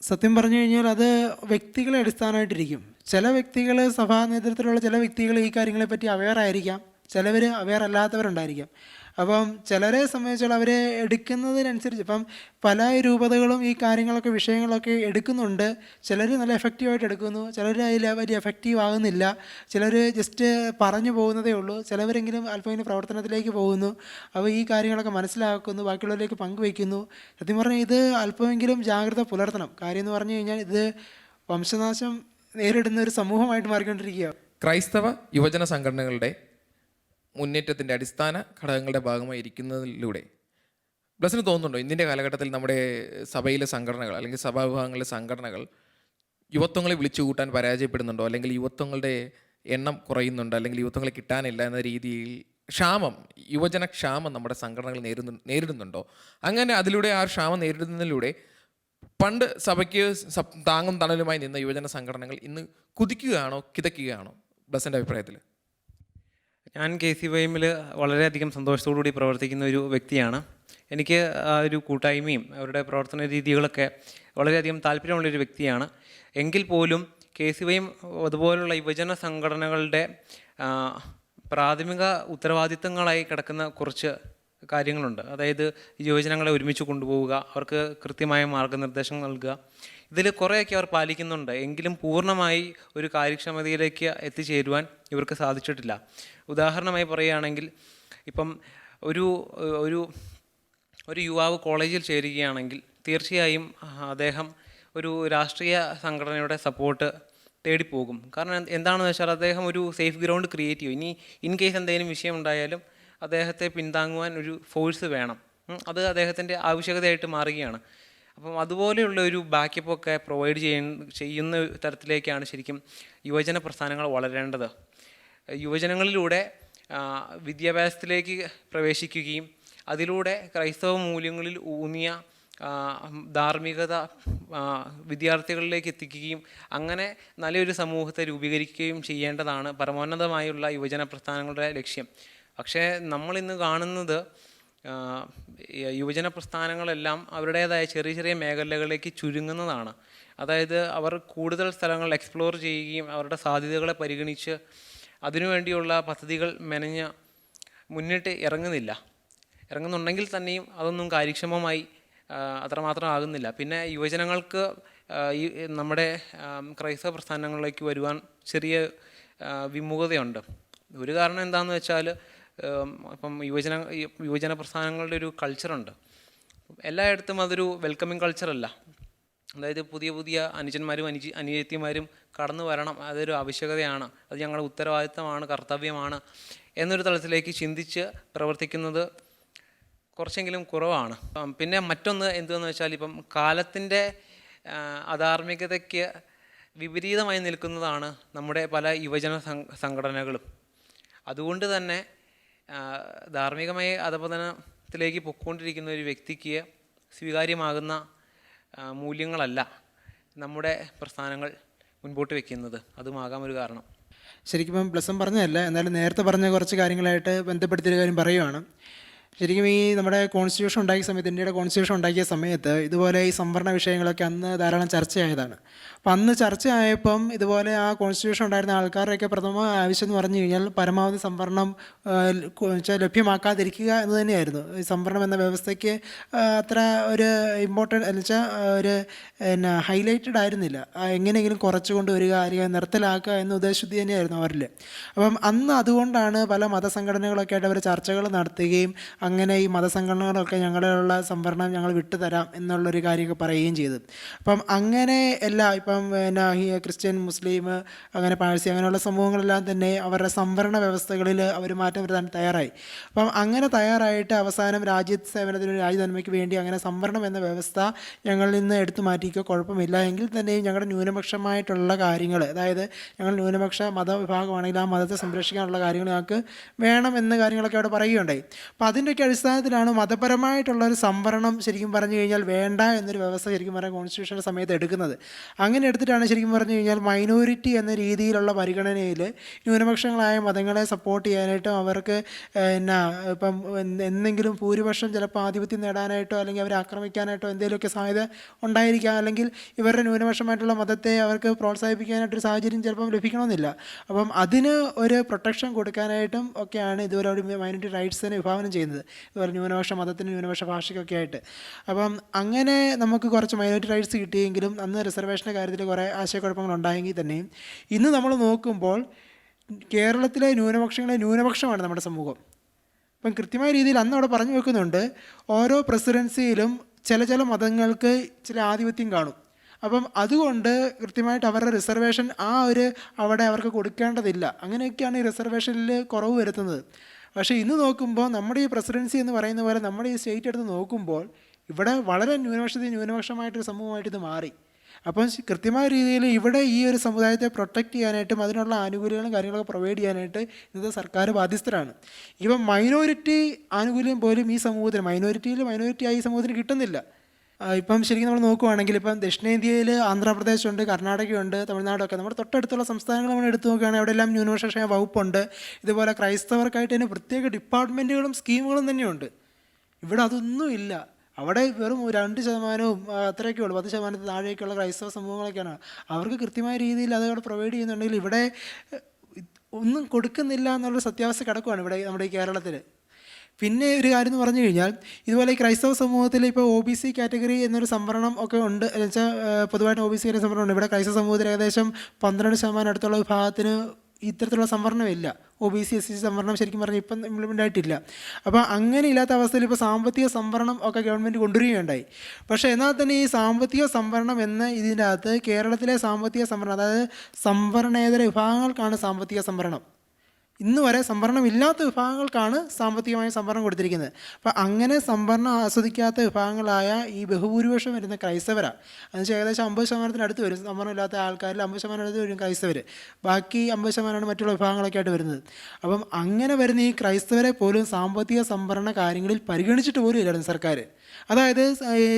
സത്യം പറഞ്ഞു കഴിഞ്ഞാൽ അത് വ്യക്തികളെ അടിസ്ഥാനമായിട്ടിരിക്കും. ചില വ്യക്തികൾ, സഭാ നേതൃത്വത്തിലുള്ള ചില വ്യക്തികൾ ഈ കാര്യങ്ങളെപ്പറ്റി അവെയർ ആയിരിക്കാം, ചിലവർ അവെയർ അല്ലാത്തവരുണ്ടായിരിക്കാം. അപ്പം ചിലരെ സംബന്ധിച്ചുള്ള അവർ എടുക്കുന്നതിനനുസരിച്ച് ഇപ്പം പല രൂപതകളും ഈ കാര്യങ്ങളൊക്കെ വിഷയങ്ങളൊക്കെ എടുക്കുന്നുണ്ട്. ചിലർ നല്ല എഫക്റ്റീവായിട്ട് എടുക്കുന്നു, ചിലർ അതിൽ വലിയ എഫക്റ്റീവ് ആകുന്നില്ല, ചിലർ ജസ്റ്റ് പറഞ്ഞു പോകുന്നതേ ഉള്ളൂ, ചിലവരെങ്കിലും അല്പം പ്രവർത്തനത്തിലേക്ക് പോകുന്നു. അപ്പോൾ ഈ കാര്യങ്ങളൊക്കെ മനസ്സിലാക്കുന്നു, ബാക്കിയുള്ളവരിലേക്ക് പങ്കുവയ്ക്കുന്നു. സത്യം പറഞ്ഞാൽ ഇത് അല്പമെങ്കിലും ജാഗ്രത പുലർത്തണം. കാര്യം എന്ന് പറഞ്ഞു കഴിഞ്ഞാൽ ഇത് വംശനാശം നേരിടുന്ന ഒരു സമൂഹമായിട്ട് മാറിക്കൊണ്ടിരിക്കുക. ക്രൈസ്തവ യുവജന സംഘടനകളുടെ മുന്നേറ്റത്തിൻ്റെ അടിസ്ഥാന ഘടകങ്ങളുടെ ഭാഗമായി ഇരിക്കുന്നതിലൂടെ ബ്ലസ്സിന് തോന്നുന്നുണ്ടോ ഇന്നിൻ്റെ കാലഘട്ടത്തിൽ നമ്മുടെ സഭയിലെ സംഘടനകൾ അല്ലെങ്കിൽ സഭാവിഭാഗങ്ങളിലെ സംഘടനകൾ യുവത്വങ്ങളെ വിളിച്ചു കൂട്ടാൻ പരാജയപ്പെടുന്നുണ്ടോ, അല്ലെങ്കിൽ യുവത്വങ്ങളുടെ എണ്ണം കുറയുന്നുണ്ടോ, അല്ലെങ്കിൽ യുവത്വങ്ങളെ കിട്ടാനില്ല എന്ന രീതിയിൽ യുവജന ക്ഷാമം നമ്മുടെ സംഘടനകൾ നേരിടുന്നുണ്ടോ? അങ്ങനെ അതിലൂടെ ആ ക്ഷാമം നേരിടുന്നതിലൂടെ പണ്ട് സഭയ്ക്ക് താങ്ങും തണലുമായി നിന്ന യുവജന സംഘടനകൾ ഇന്ന് കുതിക്കുകയാണോ കിതയ്ക്കുകയാണോ ബ്ലസ്സിൻ്റെ അഭിപ്രായത്തിൽ? ഞാൻ KCYM-ൽ വളരെയധികം സന്തോഷത്തോടുകൂടി പ്രവർത്തിക്കുന്ന ഒരു വ്യക്തിയാണ്. എനിക്ക് ആ ഒരു കൂട്ടായ്മയും അവരുടെ പ്രവർത്തന രീതികളൊക്കെ വളരെയധികം താല്പര്യമുള്ളൊരു വ്യക്തിയാണ്. എങ്കിൽ പോലും KCYM അതുപോലുള്ള യുവജന സംഘടനകളുടെ പ്രാഥമിക ഉത്തരവാദിത്തങ്ങളായി കിടക്കുന്ന കുറച്ച് കാര്യങ്ങളുണ്ട്. അതായത് യുവജനങ്ങളെ ഒരുമിച്ച് കൊണ്ടുപോവുക, അവർക്ക് കൃത്യമായ മാർഗനിർദ്ദേശങ്ങൾ നൽകുക. ഇതിൽ കുറേയൊക്കെ അവർ പാലിക്കുന്നുണ്ട്, എങ്കിലും പൂർണ്ണമായി ഒരു കാര്യക്ഷമതയിലേക്ക് എത്തിച്ചേരുവാൻ ഇവർക്ക് സാധിച്ചിട്ടില്ല. ഉദാഹരണമായി പറയുകയാണെങ്കിൽ ഇപ്പം ഒരു ഒരു ഒരു യുവാവ് കോളേജിൽ ചേരുകയാണെങ്കിൽ തീർച്ചയായും അദ്ദേഹം ഒരു രാഷ്ട്രീയ സംഘടനയുടെ സപ്പോർട്ട് തേടിപ്പോകും. കാരണം എന്താണെന്ന് വെച്ചാൽ അദ്ദേഹം ഒരു സേഫ് ഗ്രൗണ്ട് ക്രിയേറ്റ് ചെയ്യും. ഇനി ഇൻ കേസ് എന്തെങ്കിലും വിഷയം ഉണ്ടായാലും അദ്ദേഹത്തെ പിന്താങ്ങുവാൻ ഒരു ഫോഴ്സ് വേണം. അത് അദ്ദേഹത്തിൻ്റെ ആവശ്യകതയായിട്ട് മാറുകയാണ്. അപ്പം അതുപോലെയുള്ള ഒരു ബാക്കപ്പൊക്കെ പ്രൊവൈഡ് ചെയ്യുന്ന തരത്തിലേക്കാണ് ശരിക്കും യുവജന പ്രസ്ഥാനങ്ങൾ വളരേണ്ടത്. യുവജനങ്ങളിലൂടെ വിദ്യാഭ്യാസത്തിലേക്ക് പ്രവേശിക്കുകയും അതിലൂടെ ക്രൈസ്തവ മൂല്യങ്ങളിൽ ഊന്നിയ ധാർമ്മികത വിദ്യാർത്ഥികളിലേക്ക് എത്തിക്കുകയും അങ്ങനെ നല്ലൊരു സമൂഹത്തെ രൂപീകരിക്കുകയും ചെയ്യേണ്ടതാണ് പരമോന്നതമായുള്ള യുവജന പ്രസ്ഥാനങ്ങളുടെ ലക്ഷ്യം. പക്ഷേ നമ്മളിന്ന് കാണുന്നത് യുവജന പ്രസ്ഥാനങ്ങളെല്ലാം അവരുടേതായ ചെറിയ ചെറിയ മേഖലകളിലേക്ക് ചുരുങ്ങുന്നതാണ്. അതായത് അവർ കൂടുതൽ സ്ഥലങ്ങൾ എക്സ്പ്ലോർ ചെയ്യുകയും അവരുടെ സാധ്യതകളെ പരിഗണിച്ച് അതിനുവേണ്ടിയുള്ള പദ്ധതികൾ മെനഞ്ഞ് മുന്നിട്ട് ഇറങ്ങുന്നുണ്ടെങ്കിൽ തന്നെയും അതൊന്നും കാര്യക്ഷമമായി അത്രമാത്രം ആകുന്നില്ല. പിന്നെ യുവജനങ്ങൾക്ക് ഈ നമ്മുടെ ക്രൈസ്തവ പ്രസ്ഥാനങ്ങളിലേക്ക് വരുവാൻ ചെറിയ വിമുഖതയുണ്ട്. ഒരു കാരണം എന്താണെന്ന് വെച്ചാൽ ഇപ്പം യുവജന പ്രസ്ഥാനങ്ങളുടെ ഒരു കൾച്ചറുണ്ട്. എല്ലായിടത്തും അതൊരു വെൽക്കമിങ് കൾച്ചറല്ല. അതായത് പുതിയ പുതിയ അനുജന്മാരും അനുജത്തിമാരും കടന്നു വരണം, അതൊരു ആവശ്യകതയാണ്, അത് ഞങ്ങളുടെ ഉത്തരവാദിത്തമാണ്, കർത്തവ്യമാണ് എന്നൊരു തലത്തിലേക്ക് ചിന്തിച്ച് പ്രവർത്തിക്കുന്നത് കുറച്ചെങ്കിലും കുറവാണ്. പിന്നെ മറ്റൊന്ന് എന്തെന്ന് വെച്ചാൽ ഇപ്പം കാലത്തിൻ്റെ അധാർമികതയ്ക്ക് വിപരീതമായി നിൽക്കുന്നതാണ് നമ്മുടെ പല യുവജന സംഘടനകളും. അതുകൊണ്ട് തന്നെ ധാർമ്മികമായ അധപതനത്തിലേക്ക് പൊയ്ക്കൊണ്ടിരിക്കുന്ന ഒരു വ്യക്തിക്ക് സ്വീകാര്യമാകുന്ന മൂല്യങ്ങളല്ല നമ്മുടെ പ്രസ്ഥാനങ്ങൾ മുൻപോട്ട് വയ്ക്കുന്നത്. അതുമാകാം ഒരു കാരണം. ശരിക്കും ഇപ്പം ബ്ലസ്സം പറഞ്ഞതല്ല, എന്നാലും നേരത്തെ പറഞ്ഞ കുറച്ച് കാര്യങ്ങളായിട്ട് ബന്ധപ്പെടുത്തിയൊരു കാര്യം പറയുവാണ്. ശരിക്കും ഈ നമ്മുടെ കോൺസ്റ്റിറ്റ്യൂഷൻ ഉണ്ടാക്കിയ സമയത്ത്, ഇന്ത്യയുടെ കോൺസ്റ്റിറ്റ്യൂഷൻ ഉണ്ടാക്കിയ സമയത്ത് ഇതുപോലെ ഈ സംവരണ വിഷയങ്ങളൊക്കെ അന്ന് ധാരാളം ചർച്ചയായതാണ്. അപ്പം അന്ന് ചർച്ചയായപ്പം ഇതുപോലെ ആ കോൺസ്റ്റിറ്റ്യൂഷൻ ഉണ്ടായിരുന്ന ആൾക്കാരുടെയൊക്കെ പ്രഥമ ആവശ്യം എന്ന് പറഞ്ഞു കഴിഞ്ഞാൽ പരമാവധി സംവരണം ലഭ്യമാക്കാതിരിക്കുക എന്ന് തന്നെയായിരുന്നു. ഈ സംവരണം എന്ന വ്യവസ്ഥയ്ക്ക് അത്ര ഒരു ഇമ്പോർട്ടൻ്റ് എന്ന് വെച്ചാൽ ഒരു ഹൈലൈറ്റഡ് ആയിരുന്നില്ല. എങ്ങനെയെങ്കിലും കുറച്ച് കൊണ്ടുവരിക അല്ലെങ്കിൽ നിർത്തലാക്കുക എന്ന ഉദ്ദേശശുദ്ധി തന്നെയായിരുന്നു അവരിൽ. അപ്പം അന്ന് അതുകൊണ്ടാണ് പല മതസംഘടനകളൊക്കെ ആയിട്ട് അവർ ചർച്ചകൾ നടത്തുകയും അങ്ങനെ ഈ മതസംഘടനകളൊക്കെ ഞങ്ങളുള്ള സംവരണം ഞങ്ങൾ വിട്ടുതരാം എന്നുള്ളൊരു കാര്യമൊക്കെ പറയുകയും ചെയ്തു. അപ്പം അങ്ങനെ ഇപ്പം ഈ ക്രിസ്ത്യൻ, മുസ്ലിം, അങ്ങനെ പാഴ്സി അങ്ങനെയുള്ള സമൂഹങ്ങളെല്ലാം തന്നെ അവരുടെ സംവരണ വ്യവസ്ഥകളിൽ അവർ മാറ്റം വരുത്താൻ തയ്യാറായി. അപ്പം അങ്ങനെ തയ്യാറായിട്ട് അവസാനം രാജ്യസേവനത്തിന്, രാജ്യനന്മയ്ക്ക് വേണ്ടി അങ്ങനെ സംവരണം എന്ന വ്യവസ്ഥ ഞങ്ങളിൽ നിന്ന് എടുത്തു മാറ്റിക്കോ, കുഴപ്പമില്ല, എങ്കിൽ തന്നെയും ഞങ്ങളുടെ ന്യൂനപക്ഷമായിട്ടുള്ള കാര്യങ്ങൾ, അതായത് ഞങ്ങൾ ന്യൂനപക്ഷ മതവിഭാഗമാണെങ്കിൽ ആ മതത്തെ സംരക്ഷിക്കാനുള്ള കാര്യങ്ങൾ ഞങ്ങൾക്ക് വേണം എന്ന കാര്യങ്ങളൊക്കെ അവിടെ പറയുകയുണ്ടായി. അപ്പം അതിൻ്റെയൊക്കെ അടിസ്ഥാനത്തിലാണ് മതപരമായിട്ടുള്ള ഒരു സംവരണം ശരിക്കും പറഞ്ഞു കഴിഞ്ഞാൽ വേണ്ട എന്നൊരു വ്യവസ്ഥ ശരിക്കും പറഞ്ഞാൽ കോൺസ്റ്റിറ്റ്യൂഷൻ്റെ സമയത്ത് എടുക്കുന്നത്. അങ്ങനെ എടുത്തിട്ടാണ് ശരിക്കും പറഞ്ഞു കഴിഞ്ഞാൽ മൈനോറിറ്റി എന്ന രീതിയിലുള്ള പരിഗണനയിൽ ന്യൂനപക്ഷങ്ങളായ മതങ്ങളെ സപ്പോർട്ട് ചെയ്യാനായിട്ടും അവർക്ക് ഇപ്പം എന്തെങ്കിലും ഭൂരിപക്ഷം ചിലപ്പോൾ ആധിപത്യം നേടാനായിട്ടോ അല്ലെങ്കിൽ അവരെ ആക്രമിക്കാനായിട്ടോ എന്തെങ്കിലുമൊക്കെ സാധ്യത ഉണ്ടായിരിക്കാം, അല്ലെങ്കിൽ ഇവരുടെ ന്യൂനപക്ഷമായിട്ടുള്ള മതത്തെ അവർക്ക് പ്രോത്സാഹിപ്പിക്കാനായിട്ടൊരു സാഹചര്യം ചിലപ്പം ലഭിക്കണമെന്നില്ല. അപ്പം അതിന് ഒരു പ്രൊട്ടക്ഷൻ കൊടുക്കാനായിട്ടും ഒക്കെയാണ് ഇതുപോലെ ഒരു മൈനോറിറ്റി റൈറ്റ്സിനെ വിഭാവനം ചെയ്യുന്നത്, ഇതുപോലെ ന്യൂനപക്ഷ മതത്തിന്, ന്യൂനപക്ഷ ഭാഷയ്ക്കൊക്കെ ആയിട്ട്. അപ്പം അങ്ങനെ നമുക്ക് കുറച്ച് മൈനോറിറ്റി റൈറ്റ്സ് കിട്ടിയെങ്കിലും അന്ന് റിസർവേഷൻ്റെ കാര്യത്തിൽ കുറേ ആശയക്കുഴപ്പങ്ങൾ ഉണ്ടായെങ്കിൽ തന്നെയും ഇന്ന് നമ്മൾ നോക്കുമ്പോൾ കേരളത്തിലെ ന്യൂനപക്ഷമാണ് നമ്മുടെ സമൂഹം. അപ്പം കൃത്യമായ രീതിയിൽ അന്ന് അവിടെ പറഞ്ഞു വെക്കുന്നുണ്ട്, ഓരോ പ്രസിഡൻസിയിലും ചില മതങ്ങൾക്ക് ചില ആധിപത്യം കാണും. അപ്പം അതുകൊണ്ട് കൃത്യമായിട്ട് അവരുടെ റിസർവേഷൻ അവിടെ അവർക്ക് കൊടുക്കേണ്ടതില്ല. അങ്ങനെയൊക്കെയാണ് ഈ റിസർവേഷനിൽ കുറവ് വരുത്തുന്നത്. പക്ഷേ ഇന്ന് നോക്കുമ്പോൾ നമ്മുടെ ഈ പ്രസിഡൻസി എന്ന് പറയുന്ന പോലെ നമ്മുടെ ഈ സ്റ്റേറ്റ് എടുത്ത് നോക്കുമ്പോൾ ഇവിടെ വളരെ ന്യൂനപക്ഷമായിട്ടൊരു സമൂഹമായിട്ട് ഇത് മാറി. അപ്പം കൃത്യമായ രീതിയിൽ ഇവിടെ ഈ ഒരു സമുദായത്തെ പ്രൊട്ടക്റ്റ് ചെയ്യാനായിട്ടും അതിനുള്ള ആനുകൂല്യങ്ങളും കാര്യങ്ങളൊക്കെ പ്രൊവൈഡ് ചെയ്യാനായിട്ട് ഇന്നത്തെ സർക്കാർ ബാധ്യസ്ഥരാണ്. ഇപ്പം മൈനോറിറ്റി ആനുകൂല്യം പോലും ഈ സമൂഹത്തിന്, മൈനോറിറ്റിയായി ഈ സമൂഹത്തിന് കിട്ടുന്നില്ല. ഇപ്പം ശരിക്കും നമ്മൾ നോക്കുവാണെങ്കിൽ ഇപ്പം ദക്ഷിണേന്ത്യയിൽ ആന്ധ്രാപ്രദേശുണ്ട്, കർണാടകയുണ്ട്, തമിഴ്നാടൊക്കെ, നമ്മുടെ തൊട്ടടുത്തുള്ള സംസ്ഥാനങ്ങൾ നമ്മൾ എടുത്തു നോക്കുകയാണെങ്കിൽ അവിടെ എല്ലാം ന്യൂനപക്ഷ വകുപ്പുണ്ട്. ഇതുപോലെ ക്രൈസ്തവർക്കായിട്ട് തന്നെ പ്രത്യേക ഡിപ്പാർട്ട്മെൻറ്റുകളും സ്കീമുകളും തന്നെയുണ്ട്. ഇവിടെ അതൊന്നും ഇല്ല. അവിടെ വെറും 2% അത്രയൊക്കെ ഉള്ളൂ, 10% താഴേക്കുള്ള ക്രൈസ്തവ സമൂഹങ്ങളൊക്കെയാണ്. അവർക്ക് കൃത്യമായ രീതിയിൽ അതവിടെ പ്രൊവൈഡ് ചെയ്യുന്നുണ്ടെങ്കിൽ ഇവിടെ ഒന്നും കൊടുക്കുന്നില്ല എന്നുള്ള സത്യാവസ്ഥ കിടക്കുകയാണ് ഇവിടെ നമ്മുടെ ഈ കേരളത്തിൽ. പിന്നെ ഒരു കാര്യം എന്ന് പറഞ്ഞു കഴിഞ്ഞാൽ ഇതുപോലെ ഈ ക്രൈസ്തവ സമൂഹത്തിൽ ഇപ്പോൾ OBC കാറ്റഗറി എന്നൊരു സംവരണം ഒക്കെ ഉണ്ട്. എന്ന് വെച്ചാൽ പൊതുവായിട്ട് OBC സംവരണം ഉണ്ട്. ഇവിടെ ക്രൈസ്തവ സമൂഹത്തിൽ ഏകദേശം 12% അടുത്തുള്ള വിഭാഗത്തിന് ഇത്തരത്തിലുള്ള സംവരണമില്ല. OBC SC സംവരണം ശരിക്കും പറഞ്ഞാൽ ഇപ്പം ഇംപ്ലിമെൻ്റ് ആയിട്ടില്ല. അപ്പോൾ അങ്ങനെ ഇല്ലാത്ത അവസ്ഥയിൽ ഇപ്പോൾ സാമ്പത്തിക സംവരണം ഒക്കെ ഗവൺമെൻറ് കൊണ്ടുവരികയുണ്ടായി. പക്ഷേ എന്നാൽ തന്നെ ഈ സാമ്പത്തിക സംവരണം എന്ന ഇതിൻ്റെ അകത്ത് കേരളത്തിലെ സാമ്പത്തിക സംവരണം, അതായത് സംവരണേതര വിഭാഗങ്ങൾക്കാണ് സാമ്പത്തിക സംവരണം. ഇന്ന് വരെ സംവരണം ഇല്ലാത്ത വിഭാഗങ്ങൾക്കാണ് സാമ്പത്തികമായ സംവരണം കൊടുത്തിരിക്കുന്നത്. അപ്പോൾ അങ്ങനെ സംവരണം ആസ്വദിക്കാത്ത വിഭാഗങ്ങളായ ഈ ബഹുഭൂരിപക്ഷം വരുന്ന ക്രൈസ്തവരാണ്. എന്നുവെച്ചാൽ ഏകദേശം 50% അടുത്ത് വരും. സംവരണം ഇല്ലാത്ത ആൾക്കാരിൽ 50% അടുത്ത് വരും ക്രൈസ്തവർ. ബാക്കി 50% മറ്റുള്ള വിഭാഗങ്ങളൊക്കെ ആയിട്ട് വരുന്നത്. അപ്പം അങ്ങനെ വരുന്ന ഈ ക്രൈസ്തവരെ പോലും സാമ്പത്തിക സംവരണ കാര്യങ്ങളിൽ പരിഗണിച്ചിട്ട് പോലും ഇല്ലായിരുന്നു സർക്കാർ. അതായത്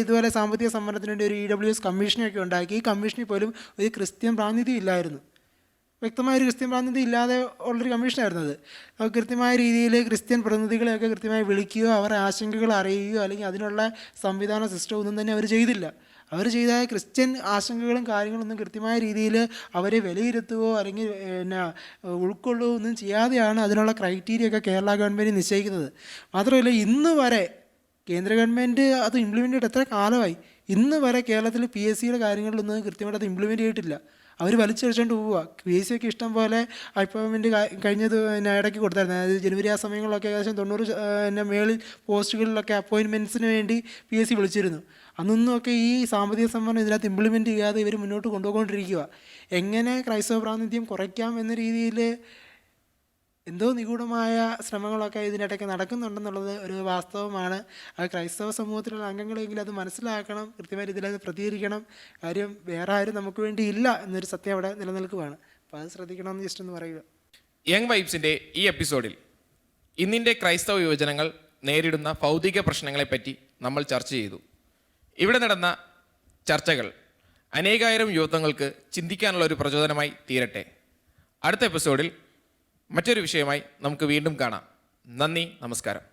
ഇതുപോലെ സാമ്പത്തിക സംവരണത്തിന് വേണ്ടി ഒരു EWS കമ്മീഷനൊക്കെ ഉണ്ടാക്കി. ഈ കമ്മീഷനിൽ പോലും ഒരു ക്രിസ്ത്യൻ പ്രാതിനിധ്യം ഇല്ലായിരുന്നു. വ്യക്തമായൊരു ക്രിസ്ത്യൻ പ്രാതിനിധ്യം ഇല്ലാതെ ഉള്ളൊരു കമ്മീഷനായിരുന്നത്. അപ്പോൾ കൃത്യമായ രീതിയിൽ ക്രിസ്ത്യൻ പ്രതിനിധികളെയൊക്കെ കൃത്യമായി വിളിക്കുകയോ അവരുടെ ആശങ്കകൾ അറിയുകയോ അല്ലെങ്കിൽ അതിനുള്ള സംവിധാന സിസ്റ്റം ഒന്നും തന്നെ അവർ ചെയ്തില്ല. അവർ ചെയ്ത ക്രിസ്ത്യൻ ആശങ്കകളും കാര്യങ്ങളൊന്നും കൃത്യമായ രീതിയിൽ അവരെ വിലയിരുത്തുകയോ അല്ലെങ്കിൽ ഉൾക്കൊള്ളുകയോ ഒന്നും ചെയ്യാതെയാണ് അതിനുള്ള ക്രൈറ്റീരിയ ഒക്കെ കേരള ഗവൺമെൻറ് നിശ്ചയിക്കുന്നത്. മാത്രമല്ല ഇന്ന് വരെ കേന്ദ്ര ഗവൺമെൻറ് അത് ഇംപ്ലിമെൻ്റ് ചെയ്തിട്ട് എത്ര കാലമായി, ഇന്ന് വരെ കേരളത്തിൽ PSCയുടെ കാര്യങ്ങളിലൊന്നും കൃത്യമായിട്ട് അത് ഇംപ്ലിമെൻ്റ് ചെയ്തിട്ടില്ല. അവർ വലിച്ചടിച്ചുകൊണ്ട് പോവുക. PSC ഒക്കെ ഇഷ്ടം പോലെ അപ്പോയിൻമെൻറ്റ് കഴിഞ്ഞത് ഇടയ്ക്ക് കൊടുത്തായിരുന്നു. അതായത് ജനുവരി ആ സമയങ്ങളിലൊക്കെ ഏകദേശം 90 മേളിൽ പോസ്റ്റുകളിലൊക്കെ അപ്പോയിൻമെൻറ്റ്സിന് വേണ്ടി PSC വിളിച്ചിരുന്നു. അന്നൊന്നുമൊക്കെ ഈ സാമ്പത്തിക സംവരണം ഇതിനകത്ത് ഇംപ്ലിമെൻറ്റ് ചെയ്യാതെ ഇവർ മുന്നോട്ട് കൊണ്ടുപോയിക്കൊണ്ടിരിക്കുക. എങ്ങനെ ക്രൈസ്തവ പ്രാതിനിധ്യം കുറയ്ക്കാം എന്ന രീതിയിൽ എന്തോ നിഗൂഢമായ ശ്രമങ്ങളൊക്കെ ഇതിനിടയ്ക്ക് നടക്കുന്നുണ്ടെന്നുള്ളത് ഒരു വാസ്തവമാണ്. അത് ക്രൈസ്തവ സമൂഹത്തിലുള്ള അംഗങ്ങളെങ്കിലും അത് മനസ്സിലാക്കണം, കൃത്യമായ രീതിയിൽ അത് പ്രതികരിക്കണം. കാര്യം വേറെ ആരും നമുക്ക് വേണ്ടി ഇല്ല എന്നൊരു സത്യം അവിടെ നിലനിൽക്കുകയാണ്. അപ്പോൾ അത് ശ്രദ്ധിക്കണമെന്ന് ജസ്റ്റ് ഒന്ന് പറയുക. യങ് വൈബ്സിൻ്റെ ഈ എപ്പിസോഡിൽ ഇന്നിൻ്റെ ക്രൈസ്തവ യുവജനങ്ങൾ നേരിടുന്ന ഭൗതിക പ്രശ്നങ്ങളെപ്പറ്റി നമ്മൾ ചർച്ച ചെയ്തു. ഇവിടെ നടന്ന ചർച്ചകൾ അനേകായിരം യുവത്വങ്ങൾക്ക് ചിന്തിക്കാനുള്ള ഒരു പ്രചോദനമായി തീരട്ടെ. അടുത്ത എപ്പിസോഡിൽ മറ്റൊരു വിഷയമായി നമുക്ക് വീണ്ടും കാണാം. നന്ദി, നമസ്കാരം.